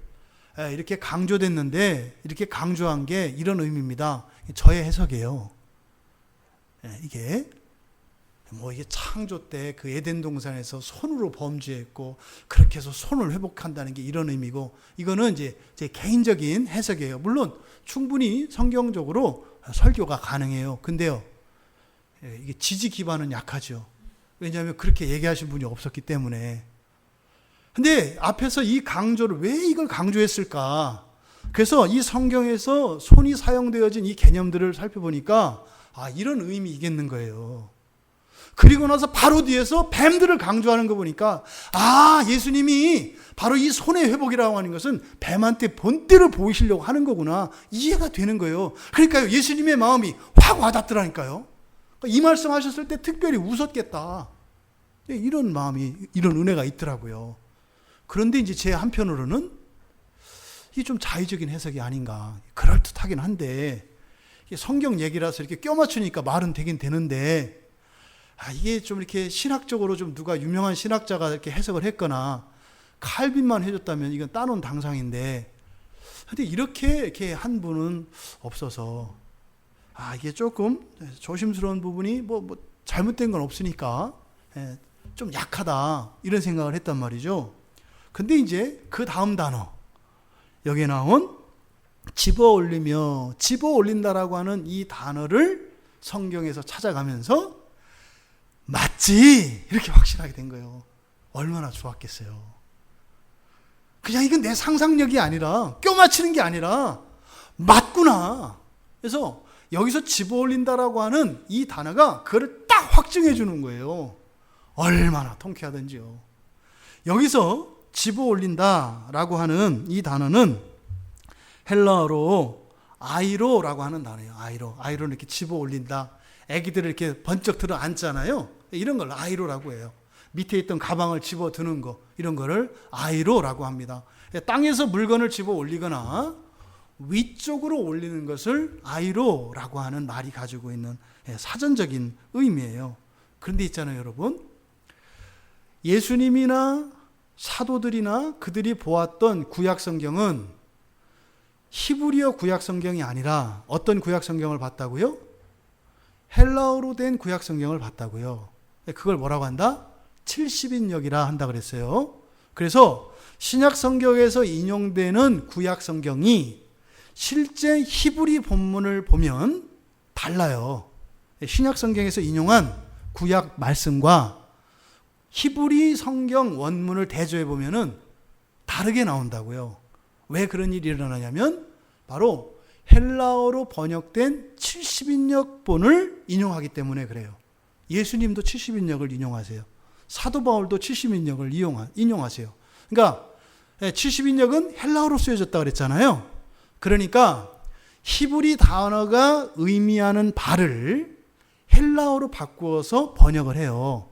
이렇게 강조됐는데 이렇게 강조한 게 이런 의미입니다. 저의 해석이에요. 이게 뭐 이게 창조 때 그 에덴 동산에서 손으로 범죄했고 그렇게 해서 손을 회복한다는 게 이런 의미고, 이거는 이제 제 개인적인 해석이에요. 물론 충분히 성경적으로 설교가 가능해요. 근데요, 이게 지지 기반은 약하죠. 왜냐하면 그렇게 얘기하신 분이 없었기 때문에. 근데 앞에서 이 강조를 왜 이걸 강조했을까? 그래서 이 성경에서 손이 사용되어진 이 개념들을 살펴보니까 이런 의미이겠는 거예요. 그리고 나서 바로 뒤에서 뱀들을 강조하는 거 보니까 예수님이 바로 이 손의 회복이라고 하는 것은 뱀한테 본때를 보이시려고 하는 거구나, 이해가 되는 거예요. 그러니까요, 예수님의 마음이 확 와닿더라니까요. 이 말씀 하셨을 때 특별히 웃었겠다, 이런 마음이, 이런 은혜가 있더라고요. 그런데 이제 제 한편으로는 이게 좀 자의적인 해석이 아닌가, 그럴듯하긴 한데, 성경 얘기라서 이렇게 껴맞추니까 말은 되긴 되는데, 이게 좀 이렇게 신학적으로 좀 누가 유명한 신학자가 이렇게 해석을 했거나 칼빈만 해줬다면 이건 따놓은 당상인데, 근데 이렇게 한 분은 없어서 이게 조금 조심스러운 부분이 뭐 잘못된 건 없으니까 좀 약하다, 이런 생각을 했단 말이죠. 근데 이제 그 다음 단어, 여기에 나온 집어 올리며, 집어 올린다라고 하는 이 단어를 성경에서 찾아가면서 맞지, 이렇게 확신하게 된 거예요. 얼마나 좋았겠어요. 그냥 이건 내 상상력이 아니라, 껴맞추는 게 아니라 맞구나. 그래서 여기서 집어 올린다라고 하는 이 단어가 그걸 딱 확증해 주는 거예요. 얼마나 통쾌하던지요. 여기서 집어 올린다라고 하는 이 단어는 헬라어로 아이로라고 하는 단어예요. 아이로는 이렇게 집어 올린다. 애기들을 이렇게 번쩍 들어 앉잖아요. 이런 걸 아이로라고 해요. 밑에 있던 가방을 집어 드는 거, 이런 거를 아이로라고 합니다. 땅에서 물건을 집어 올리거나 위쪽으로 올리는 것을 아이로라고 하는 말이 가지고 있는 사전적인 의미예요. 그런데 있잖아요, 여러분. 예수님이나 사도들이나 그들이 보았던 구약 성경은 히브리어 구약 성경이 아니라 어떤 구약 성경을 봤다고요? 헬라어로 된 구약 성경을 봤다고요. 그걸 뭐라고 한다? 70인역이라 한다 그랬어요. 그래서 신약 성경에서 인용되는 구약 성경이 실제 히브리 본문을 보면 달라요. 신약 성경에서 인용한 구약 말씀과 히브리 성경 원문을 대조해 보면은 다르게 나온다고요. 왜 그런 일이 일어나냐면 바로 헬라어로 번역된 70인역본을 인용하기 때문에 그래요. 예수님도 70인역을 인용하세요. 사도 바울도 70인역을 인용하세요. 그러니까 70인역은 헬라어로 쓰여졌다 그랬잖아요. 그러니까 히브리 단어가 의미하는 바를 헬라어로 바꾸어서 번역을 해요.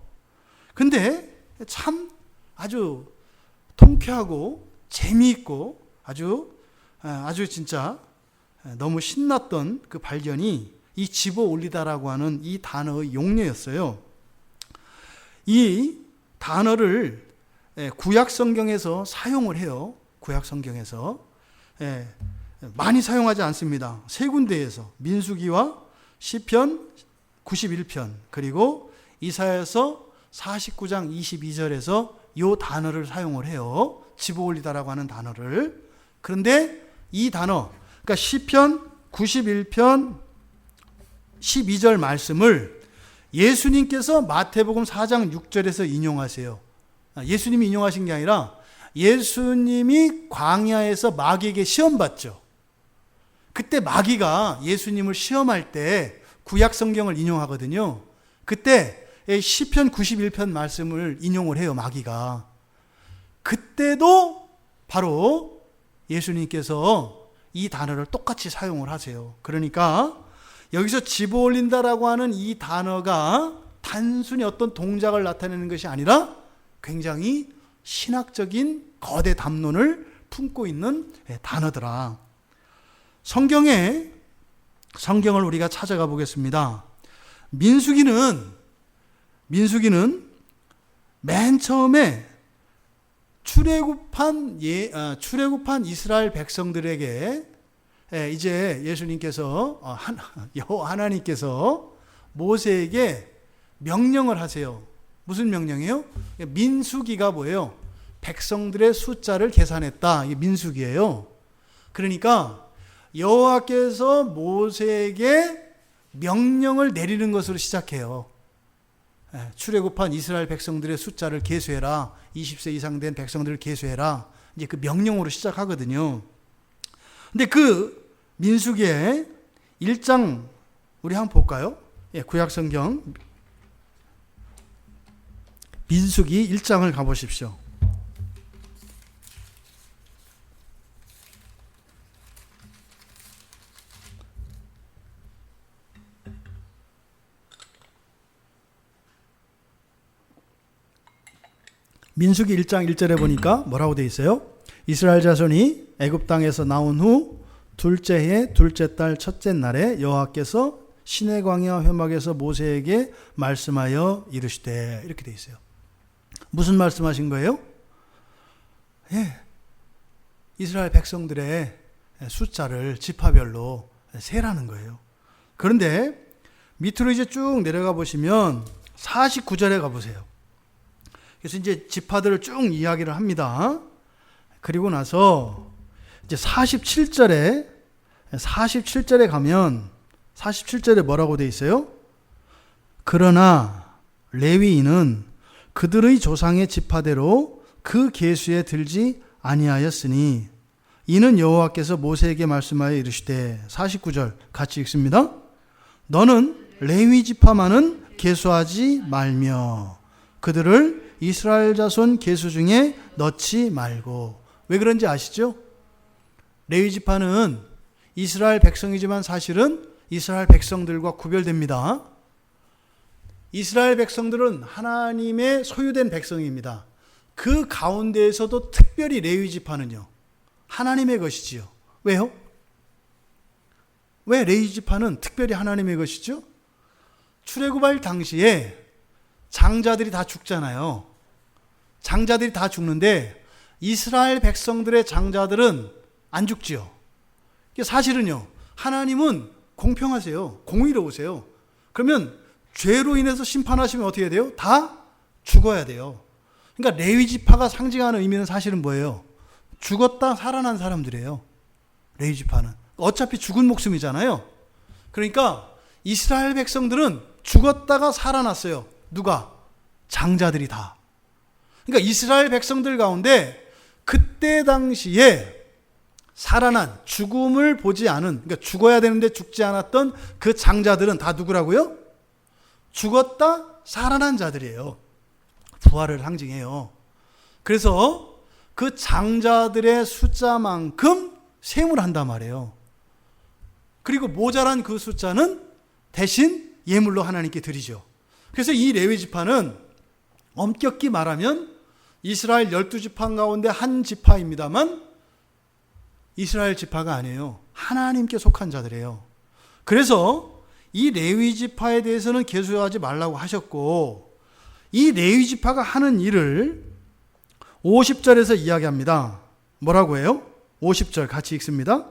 근데 참 아주 통쾌하고 재미있고 아주 진짜 너무 신났던 그 발견이 이 집어 올리다라고 하는 이 단어의 용례였어요. 이 단어를 구약 성경에서 사용을 해요. 구약 성경에서 많이 사용하지 않습니다. 세 군데에서 민수기와 시편 91편 그리고 이사야서 49장 22절에서 이 단어를 사용을 해요. 집어 올리다라고 하는 단어를. 그런데 이 단어, 그러니까 시편 91편 12절 말씀을 예수님께서 마태복음 4장 6절에서 인용하세요. 예수님이 인용하신 게 아니라 예수님이 광야에서 마귀에게 시험받죠. 그때 마귀가 예수님을 시험할 때 구약 성경을 인용하거든요. 그때 시편 91편 말씀을 인용을 해요, 마귀가. 그때도 바로 예수님께서 이 단어를 똑같이 사용을 하세요. 그러니까 여기서 집어 올린다라고 하는 이 단어가 단순히 어떤 동작을 나타내는 것이 아니라 굉장히 신학적인 거대 담론을 품고 있는 단어더라. 성경을 우리가 찾아가 보겠습니다. 민수기는 맨 처음에 출애굽한 이스라엘 백성들에게 이제 예수님께서 하나님께서 모세에게 명령을 하세요. 무슨 명령이에요? 민수기가 뭐예요? 백성들의 숫자를 계산했다. 이게 민수기예요. 그러니까 여호와께서 모세에게 명령을 내리는 것으로 시작해요. 출애굽한 이스라엘 백성들의 숫자를 계수해라. 20세 이상 된 백성들을 계수해라. 이제 그 명령으로 시작하거든요. 근데 그 민수기의 1장 우리 한번 볼까요? 구약성경 민수기 1장을 가보십시오. 민수기 1장 1절에 보니까 뭐라고 되어 있어요? 이스라엘 자손이 애굽 땅에서 나온 후 둘째 해 둘째 달 첫째 날에 여호와께서 시내 광야 회막에서 모세에게 말씀하여 이르시되, 이렇게 되어 있어요. 무슨 말씀하신 거예요? 이스라엘 백성들의 숫자를 지파별로 세라는 거예요. 그런데 밑으로 이제 쭉 내려가 보시면 49절에 가보세요. 그래서 이제 지파들을 쭉 이야기를 합니다. 그리고 나서 이제 47절에 가면 47절에 뭐라고 돼 있어요? 그러나 레위인은 그들의 조상의 지파대로 그 계수에 들지 아니하였으니 이는 여호와께서 모세에게 말씀하여 이르시되, 49절 같이 읽습니다. 너는 레위 지파만은 계수하지 말며 그들을 이스라엘 자손 계수 중에 넣지 말고. 왜 그런지 아시죠? 레위 지파는 이스라엘 백성이지만 사실은 이스라엘 백성들과 구별됩니다. 이스라엘 백성들은 하나님의 소유된 백성입니다. 그 가운데에서도 특별히 레위 지파는요, 하나님의 것이지요. 왜요? 왜 레위 지파는 특별히 하나님의 것이죠? 출애굽할 당시에 장자들이 다 죽잖아요. 장자들이 다 죽는데 이스라엘 백성들의 장자들은 안 죽지요. 사실은요, 하나님은 공평하세요. 공의로우세요. 그러면 죄로 인해서 심판하시면 어떻게 돼요? 다 죽어야 돼요. 그러니까 레위 지파가 상징하는 의미는 사실은 뭐예요? 죽었다 살아난 사람들이에요. 레위 지파는 어차피 죽은 목숨이잖아요. 그러니까 이스라엘 백성들은 죽었다가 살아났어요. 누가? 장자들이 다. 그러니까 이스라엘 백성들 가운데 그때 당시에 살아난, 죽음을 보지 않은, 그러니까 죽어야 되는데 죽지 않았던 그 장자들은 다 누구라고요? 죽었다 살아난 자들이에요. 부활을 상징해요. 그래서 그 장자들의 숫자만큼 셈을 한단 말이에요. 그리고 모자란 그 숫자는 대신 예물로 하나님께 드리죠. 그래서 이 레위 지파는 엄격히 말하면 이스라엘 12지파 가운데 한 지파입니다만 이스라엘 지파가 아니에요. 하나님께 속한 자들이에요. 그래서 이 레위 지파에 대해서는 계수하지 말라고 하셨고, 이 레위 지파가 하는 일을 50절에서 이야기합니다. 뭐라고 해요? 50절 같이 읽습니다.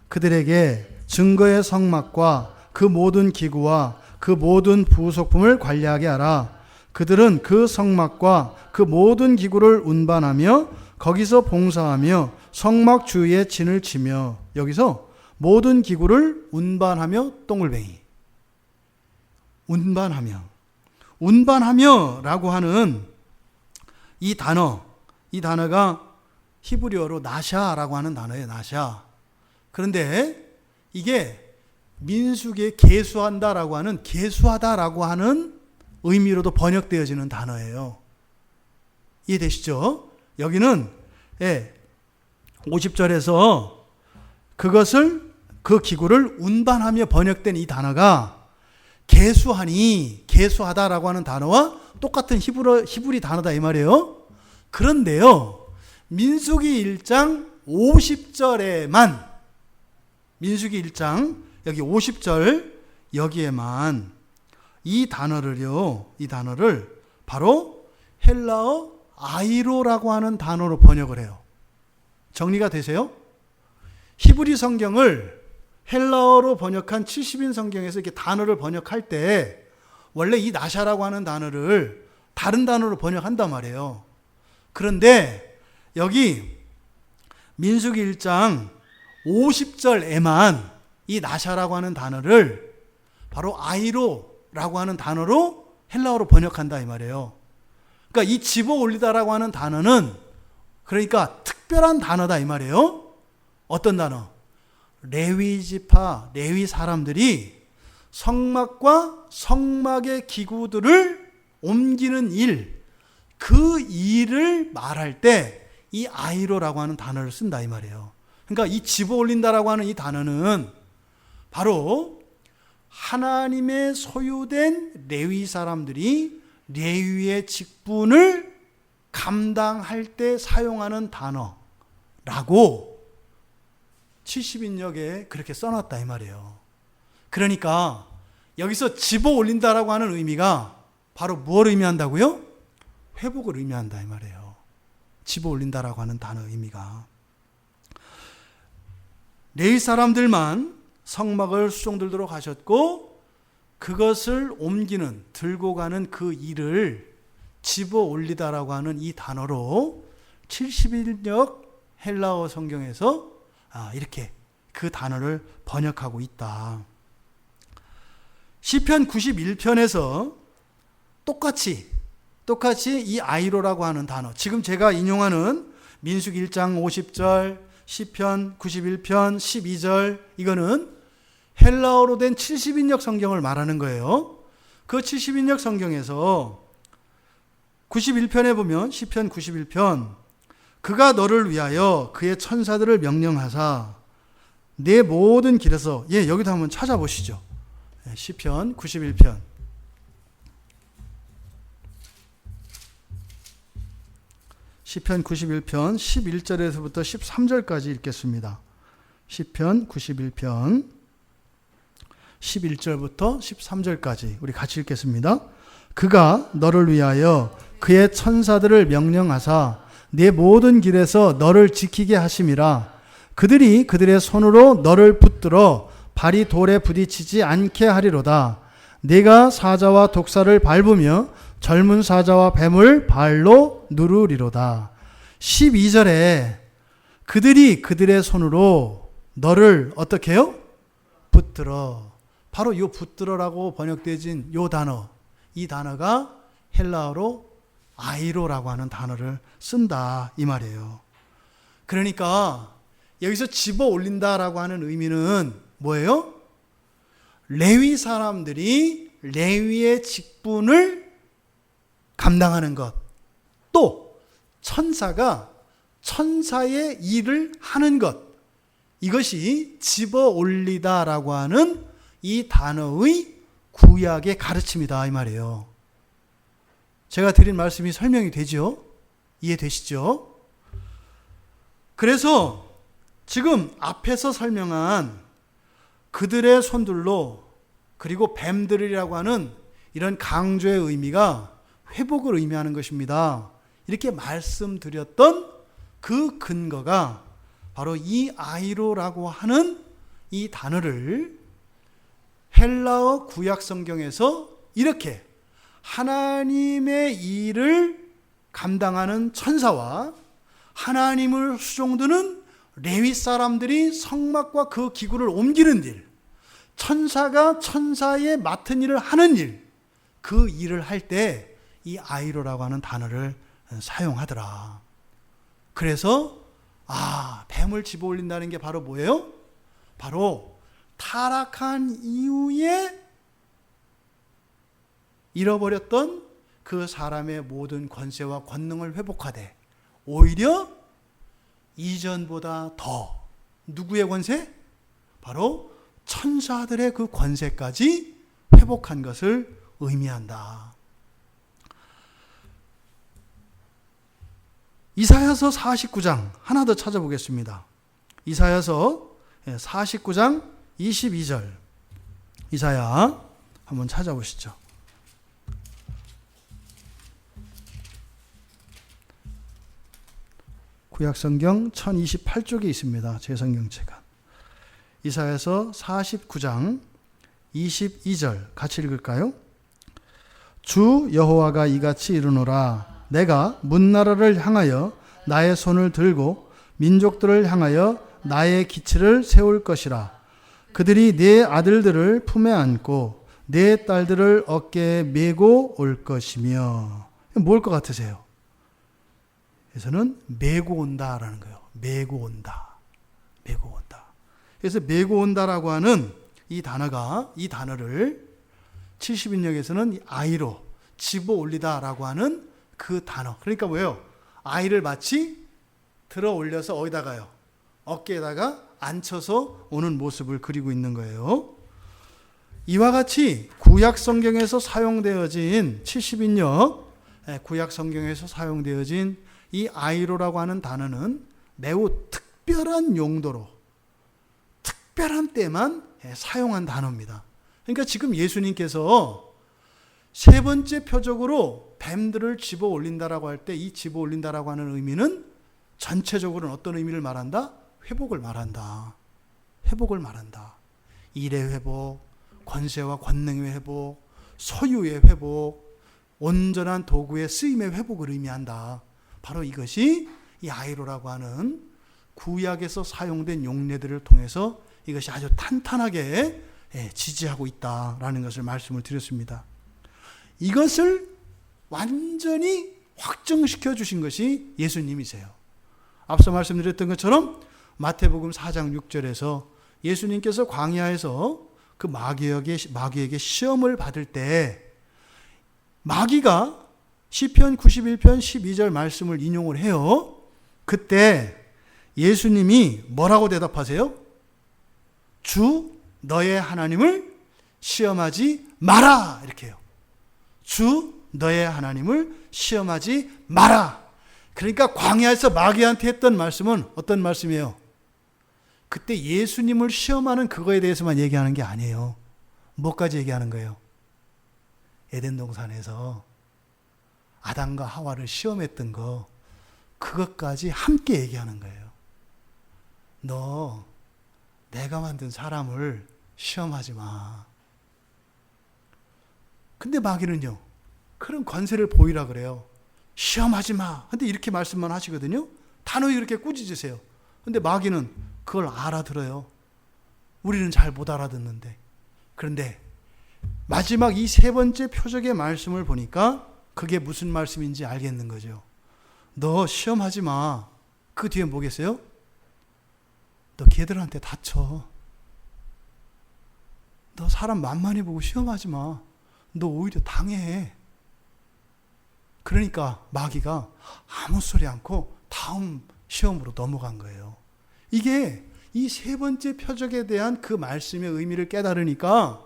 그들에게 증거의 성막과 그 모든 기구와 그 모든 부속품을 관리하게 하라. 그들은 그 성막과 그 모든 기구를 운반하며 거기서 봉사하며 성막 주위에 진을 치며, 여기서 모든 기구를 운반하며 동글뱅이. 운반하며라고 하는 이 단어가 히브리어로 나샤라고 하는 단어예요. 나샤. 그런데 이게 민수기에 계수한다라고 하는, 계수하다라고 하는 의미로도 번역되어지는 단어예요. 이해되시죠? 여기는 50절에서 그 기구를 운반하며 번역된 이 단어가 계수하다라고 하는 단어와 똑같은 히브리 단어다 이 말이에요. 그런데요, 민수기 1장 50절에만, 민수기 1장 여기 50절 여기에만 이 단어를 바로 헬라어 아이로라고 하는 단어로 번역을 해요. 정리가 되세요? 히브리 성경을 헬라어로 번역한 70인 성경에서 이렇게 단어를 번역할 때 원래 이 나샤라고 하는 단어를 다른 단어로 번역한단 말이에요. 그런데 여기 민수기 1장 50절에만 이 나샤라고 하는 단어를 바로 아이로라고 하는 단어로 헬라어로 번역한다 이 말이에요. 그러니까 이 집어 올리다라고 하는 단어는 그러니까 특별한 단어다 이 말이에요. 어떤 단어? 레위 지파, 레위 사람들이 성막과 성막의 기구들을 옮기는 일, 그 일을 말할 때 이 아이로라고 하는 단어를 쓴다 이 말이에요. 그러니까 이 집어 올린다라고 하는 이 단어는 바로 하나님의 소유된 레위 사람들이 레위의 직분을 감당할 때 사용하는 단어라고 70인역에 그렇게 써놨다 이 말이에요. 그러니까 여기서 집어 올린다라고 하는 의미가 바로 뭘 의미한다고요? 회복을 의미한다 이 말이에요. 집어 올린다라고 하는 단어 의미가. 레위 사람들만 성막을 수종들도록 하셨고 그것을 옮기는, 들고 가는 그 일을 집어 올리다라고 하는 이 단어로 71역 헬라어 성경에서 이렇게 그 단어를 번역하고 있다. 시편 91편에서 똑같이 이 아이로라고 하는 단어, 지금 제가 인용하는 민수기 1장 50절, 시편 91편 12절, 이거는 헬라어로 된 70인역 성경을 말하는 거예요. 그 70인역 성경에서 91편에 보면 시편 91편, 그가 너를 위하여 그의 천사들을 명령하사 내 모든 길에서, 여기도 한번 찾아보시죠. 시편 91편. 시편 91편 11절에서부터 13절까지 읽겠습니다. 시편 91편 11절부터 13절까지 우리 같이 읽겠습니다. 그가 너를 위하여 그의 천사들을 명령하사 네 모든 길에서 너를 지키게 하심이라. 그들이 그들의 손으로 너를 붙들어 발이 돌에 부딪히지 않게 하리로다. 네가 사자와 독사를 밟으며 젊은 사자와 뱀을 발로 누르리로다. 12절에 그들이 그들의 손으로 너를 어떻게 해요? 붙들어. 바로 이 붙들어라고 번역되어진 이 단어, 이 단어가 헬라어로 아이로라고 하는 단어를 쓴다 이 말이에요. 그러니까 여기서 집어 올린다라고 하는 의미는 뭐예요? 레위 사람들이 레위의 직분을 감당하는 것, 또 천사가 천사의 일을 하는 것, 이것이 집어 올리다라고 하는 이 단어의 구약의 가르침이다 이 말이에요. 제가 드린 말씀이 설명이 되죠? 이해되시죠? 그래서 지금 앞에서 설명한 그들의 손들로, 그리고 뱀들이라고 하는 이런 강조의 의미가 회복을 의미하는 것입니다. 이렇게 말씀드렸던 그 근거가 바로 이 아이로라고 하는 이 단어를 헬라어 구약 성경에서 이렇게 하나님의 일을 감당하는 천사와 하나님을 수종드는 레위 사람들이 성막과 그 기구를 옮기는 일, 천사가 천사의 맡은 일을 하는 일, 그 일을 할 때 이 아이로라고 하는 단어를 사용하더라. 그래서 뱀을 집어 올린다는 게 바로 뭐예요? 바로 타락한 이후에 잃어버렸던 그 사람의 모든 권세와 권능을 회복하되 오히려 이전보다 더 누구의 권세? 바로 천사들의 그 권세까지 회복한 것을 의미한다. 이사야서 49장 하나 더 찾아보겠습니다. 이사야서 49장 22절, 이사야 한번 찾아보시죠. 구약성경 1028쪽에 있습니다. 제 성경책은. 이사야서 49장 22절 같이 읽을까요? 주 여호와가 이같이 이르노라. 내가 문나라를 향하여 나의 손을 들고 민족들을 향하여 나의 기치를 세울 것이라. 그들이 네 아들들을 품에 안고 네 딸들을 어깨에 메고 올 것이며. 뭘 것 같으세요? 그래서는 메고 온다라는 거예요. 메고 온다. 메고 온다. 그래서 메고 온다라고 하는 이 단어를 70인역에서는 아이로 집어 올리다라고 하는 그 단어. 그러니까 뭐예요? 아이를 마치 들어 올려서 어디다가요? 어깨에다가 앉혀서 오는 모습을 그리고 있는 거예요. 이와 같이 구약 성경에서 사용되어진 70인역, 구약 성경에서 사용되어진 이 아이로라고 하는 단어는 매우 특별한 용도로, 특별한 때만 사용한 단어입니다. 그러니까 지금 예수님께서 세 번째 표적으로 뱀들을 집어 올린다라고 할 때 이 집어 올린다라고 하는 의미는 전체적으로는 어떤 의미를 말한다? 회복을 말한다. 회복을 말한다. 일의 회복, 권세와 권능의 회복, 소유의 회복, 온전한 도구의 쓰임의 회복을 의미한다. 바로 이것이 이 아이로라고 하는 구약에서 사용된 용례들을 통해서 이것이 아주 탄탄하게 지지하고 있다라는 것을 말씀을 드렸습니다. 이것을 완전히 확정시켜 주신 것이 예수님이세요. 앞서 말씀드렸던 것처럼 마태복음 4장 6절에서 예수님께서 광야에서 그 마귀에게 시험을 받을 때 마귀가 시편 91편 12절 말씀을 인용을 해요. 그때 예수님이 뭐라고 대답하세요? 주 너의 하나님을 시험하지 마라. 이렇게 해요. 주 너의 하나님을 시험하지 마라. 그러니까 광야에서 마귀한테 했던 말씀은 어떤 말씀이에요? 그때 예수님을 시험하는 그거에 대해서만 얘기하는 게 아니에요. 뭐까지 얘기하는 거예요? 에덴 동산에서 아담과 하와를 시험했던 거, 그것까지 함께 얘기하는 거예요. 너 내가 만든 사람을 시험하지 마. 근데 마귀는요, 그런 권세를 보이라 그래요. 시험하지 마. 근데 이렇게 말씀만 하시거든요. 단호히 이렇게 꾸짖으세요. 근데 마귀는 그걸 알아들어요. 우리는 잘 못 알아듣는데. 그런데 마지막 이 세 번째 표적의 말씀을 보니까 그게 무슨 말씀인지 알겠는 거죠. 너 시험하지 마. 그 뒤에 뭐겠어요? 너 걔들한테 다쳐. 너 사람 만만히 보고 시험하지 마. 너 오히려 당해. 그러니까 마귀가 아무 소리 않고 다음 시험으로 넘어간 거예요. 이게 이 세 번째 표적에 대한 그 말씀의 의미를 깨달으니까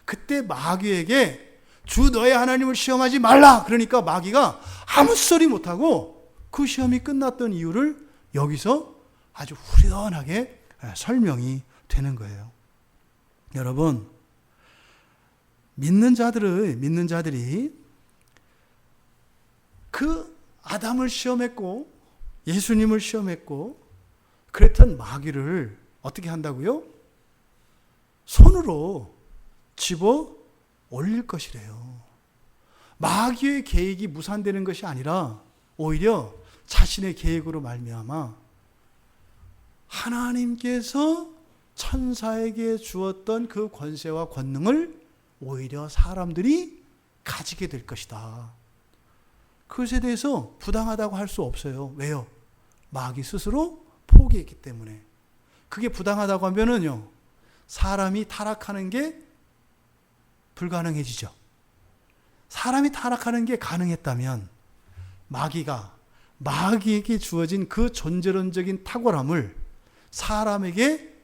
그때 마귀에게 주 너의 하나님을 시험하지 말라. 그러니까 마귀가 아무 소리 못하고 그 시험이 끝났던 이유를 여기서 아주 후련하게 설명이 되는 거예요. 여러분, 믿는 자들이 그 아담을 시험했고 예수님을 시험했고 그랬던 마귀를 어떻게 한다고요? 손으로 집어 올릴 것이래요. 마귀의 계획이 무산되는 것이 아니라 오히려 자신의 계획으로 말미암아 하나님께서 천사에게 주었던 그 권세와 권능을 오히려 사람들이 가지게 될 것이다. 그것에 대해서 부당하다고 할 수 없어요. 왜요? 마귀 스스로 포기했기 때문에. 그게 부당하다고 하면은요, 사람이 타락하는 게 불가능해지죠. 사람이 타락하는 게 가능했다면 마귀에게 주어진 그 존재론적인 탁월함을 사람에게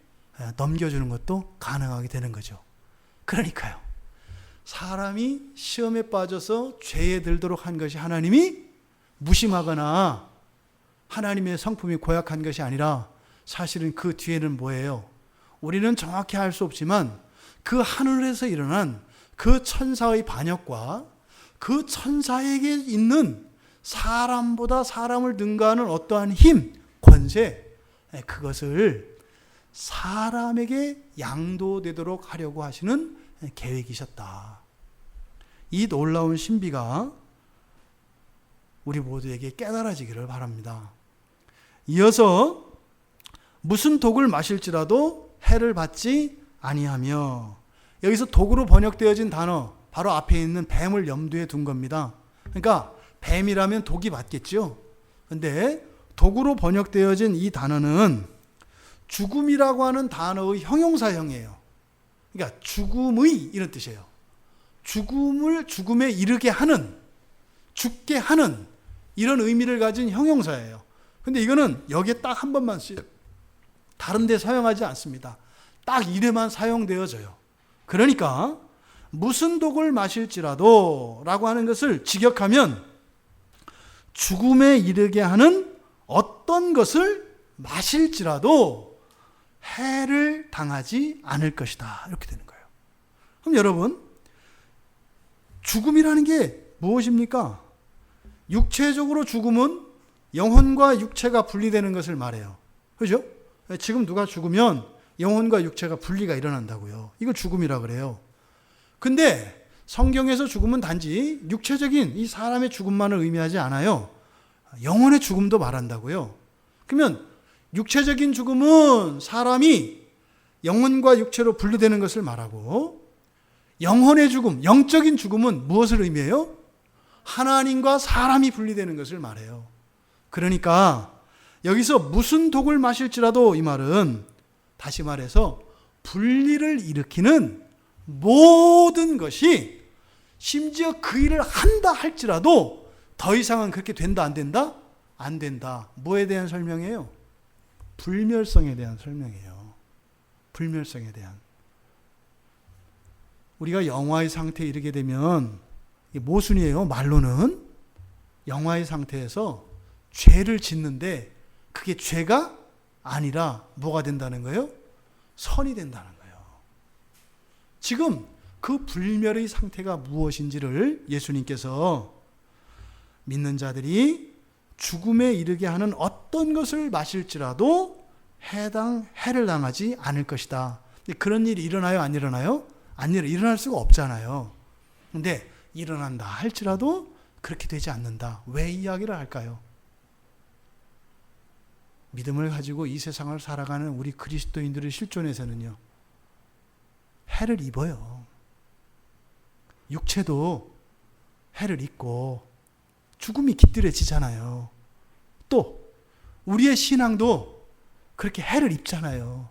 넘겨주는 것도 가능하게 되는 거죠. 그러니까요, 사람이 시험에 빠져서 죄에 들도록 한 것이 하나님이 무심하거나 하나님의 성품이 고약한 것이 아니라 사실은 그 뒤에는 뭐예요? 우리는 정확히 알 수 없지만 그 하늘에서 일어난 그 천사의 반역과 그 천사에게 있는 사람보다 사람을 능가하는 어떠한 힘, 권세, 그것을 사람에게 양도되도록 하려고 하시는 계획이셨다. 이 놀라운 신비가 우리 모두에게 깨달아지기를 바랍니다. 이어서 무슨 독을 마실지라도 해를 받지 아니하며, 여기서 독으로 번역되어진 단어 바로 앞에 있는 뱀을 염두에 둔 겁니다. 그러니까 뱀이라면 독이 맞겠죠. 근데 독으로 번역되어진 이 단어는 죽음이라고 하는 단어의 형용사형이에요. 그러니까 죽음의 이런 뜻이에요. 죽음에 이르게 하는, 죽게 하는 이런 의미를 가진 형용사예요. 근데 이거는 여기에 딱 한 번만 쓰여요. 다른 데 사용하지 않습니다. 딱 이래만 사용되어져요. 그러니까 무슨 독을 마실지라도 라고 하는 것을 직역하면 죽음에 이르게 하는 어떤 것을 마실지라도 해를 당하지 않을 것이다. 이렇게 되는 거예요. 그럼 여러분, 죽음이라는 게 무엇입니까? 육체적으로 죽음은 영혼과 육체가 분리되는 것을 말해요. 그죠? 지금 누가 죽으면 영혼과 육체가 분리가 일어난다고요. 이걸 죽음이라 그래요. 근데 성경에서 죽음은 단지 육체적인 이 사람의 죽음만을 의미하지 않아요. 영혼의 죽음도 말한다고요. 그러면 육체적인 죽음은 사람이 영혼과 육체로 분리되는 것을 말하고, 영혼의 죽음, 영적인 죽음은 무엇을 의미해요? 하나님과 사람이 분리되는 것을 말해요. 그러니까 여기서 무슨 독을 마실지라도 이 말은 다시 말해서 분리를 일으키는 모든 것이, 심지어 그 일을 한다 할지라도 더 이상은 그렇게 된다 안 된다? 안 된다. 뭐에 대한 설명이에요? 불멸성에 대한 설명이에요. 불멸성에 대한. 우리가 영화의 상태에 이르게 되면 모순이에요. 말로는 영화의 상태에서 죄를 짓는데 그게 죄가 아니라 뭐가 된다는 거예요? 선이 된다는 거예요. 지금 그 불멸의 상태가 무엇인지를 예수님께서 믿는 자들이 죽음에 이르게 하는 어떤 것을 마실지라도 해를 당하지 않을 것이다. 그런 일이 일어나요? 안 일어나요? 일어날 수가 없잖아요. 근데 일어난다 할지라도 그렇게 되지 않는다. 왜 이야기를 할까요? 믿음을 가지고 이 세상을 살아가는 우리 그리스도인들의 실존에서는요, 해를 입어요. 육체도 해를 입고 죽음이 깃들여지잖아요. 또 우리의 신앙도 그렇게 해를 입잖아요.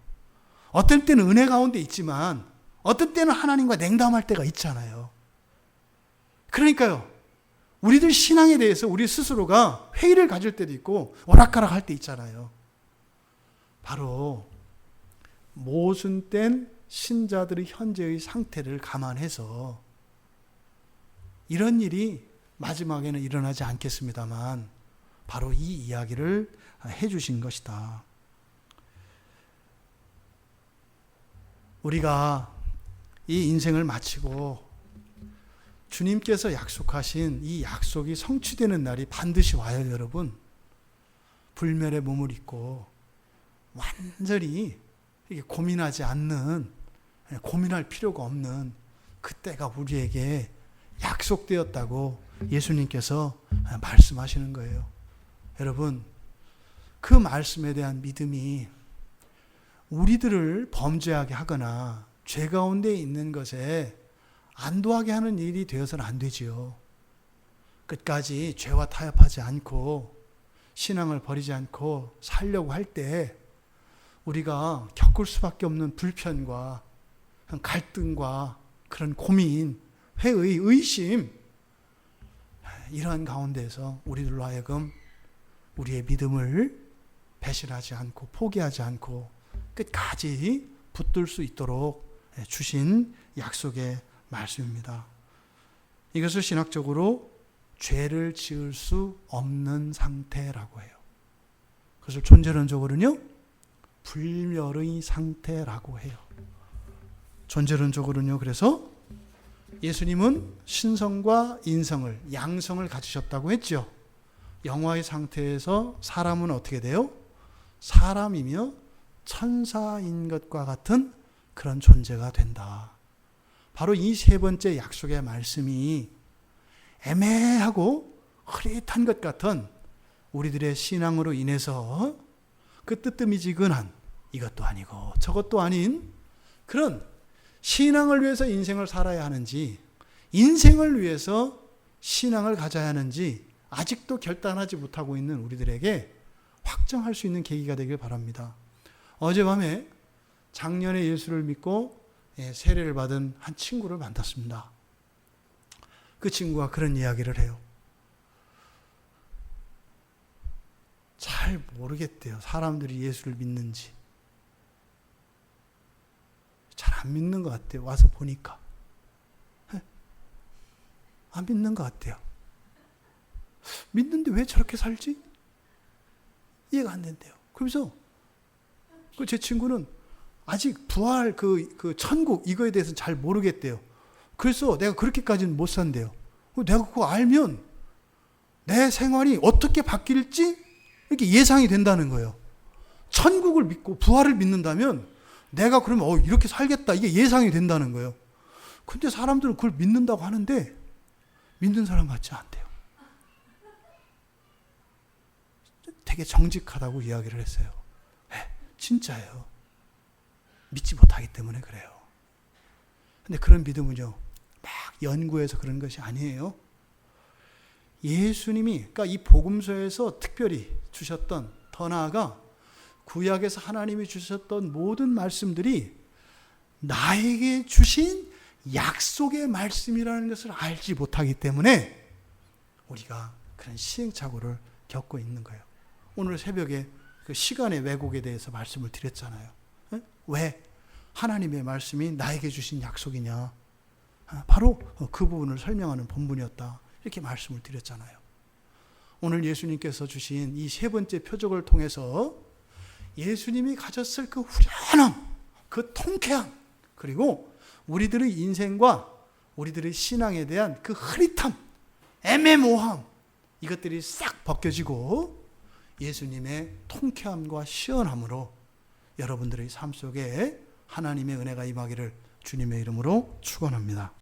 어떤 때는 은혜 가운데 있지만 어떤 때는 하나님과 냉담할 때가 있잖아요. 그러니까요, 우리들 신앙에 대해서 우리 스스로가 회의를 가질 때도 있고 오락가락 할 때 있잖아요. 바로 모순된 신자들의 현재의 상태를 감안해서 이런 일이 마지막에는 일어나지 않겠습니다만 바로 이 이야기를 해주신 것이다. 우리가 이 인생을 마치고 주님께서 약속하신 이 약속이 성취되는 날이 반드시 와요, 여러분. 불멸의 몸을 입고 완전히 고민하지 않는, 고민할 필요가 없는 그때가 우리에게 약속되었다고 예수님께서 말씀하시는 거예요. 여러분, 그 말씀에 대한 믿음이 우리들을 범죄하게 하거나 죄 가운데 있는 것에 안도하게 하는 일이 되어서는 안 되지요. 끝까지 죄와 타협하지 않고 신앙을 버리지 않고 살려고 할 때 우리가 겪을 수밖에 없는 불편과 갈등과 그런 고민, 회의, 의심, 이러한 가운데에서 우리들로 하여금 우리의 믿음을 배신하지 않고 포기하지 않고 끝까지 붙들 수 있도록 주신 약속의 말씀입니다. 이것을 신학적으로 죄를 지을 수 없는 상태라고 해요. 그것을 존재론적으로는요, 불멸의 상태라고 해요. 존재론적으로는요, 그래서 예수님은 신성과 인성을, 양성을 가지셨다고 했죠. 영화의 상태에서 사람은 어떻게 돼요? 사람이며 천사인 것과 같은 그런 존재가 된다. 바로 이 세 번째 약속의 말씀이 애매하고 흐릿한 것 같은 우리들의 신앙으로 인해서 그 뜨뜻미지근한 이것도 아니고 저것도 아닌 그런 신앙을 위해서 인생을 살아야 하는지 인생을 위해서 신앙을 가져야 하는지 아직도 결단하지 못하고 있는 우리들에게 확정할 수 있는 계기가 되길 바랍니다. 어젯밤에 작년에 예수를 믿고 세례를 받은 한 친구를 만났습니다. 그 친구가 그런 이야기를 해요. 잘 모르겠대요. 사람들이 예수를 믿는지. 잘 안 믿는 것 같아요. 와서 보니까. 안 믿는 것 같아요. 믿는데 왜 저렇게 살지? 이해가 안 된대요. 그러면서 제 친구는 아직 부활 그 천국 이거에 대해서는 잘 모르겠대요. 그래서 내가 그렇게까지는 못 산대요. 내가 그거 알면 내 생활이 어떻게 바뀔지 이렇게 예상이 된다는 거예요. 천국을 믿고 부활을 믿는다면 내가 그러면 이렇게 살겠다 이게 예상이 된다는 거예요. 근데 사람들은 그걸 믿는다고 하는데 믿는 사람 같지 않대요. 되게 정직하다고 이야기를 했어요. 진짜예요. 믿지 못하기 때문에 그래요. 근데 그런 믿음은요, 막 연구해서 그런 것이 아니에요. 예수님이, 그러니까 이 복음서에서 특별히 주셨던, 더 나아가 구약에서 하나님이 주셨던 모든 말씀들이 나에게 주신 약속의 말씀이라는 것을 알지 못하기 때문에 우리가 그런 시행착오를 겪고 있는 거예요. 오늘 새벽에 그 시간의 왜곡에 대해서 말씀을 드렸잖아요. 왜 하나님의 말씀이 나에게 주신 약속이냐? 바로 그 부분을 설명하는 본문이었다. 이렇게 말씀을 드렸잖아요. 오늘 예수님께서 주신 이 세 번째 표적을 통해서 예수님이 가졌을 그 후련함, 그 통쾌함, 그리고 우리들의 인생과 우리들의 신앙에 대한 그 흐릿함, 애매모호함, 이것들이 싹 벗겨지고 예수님의 통쾌함과 시원함으로 여러분들의 삶 속에 하나님의 은혜가 임하기를 주님의 이름으로 축원합니다.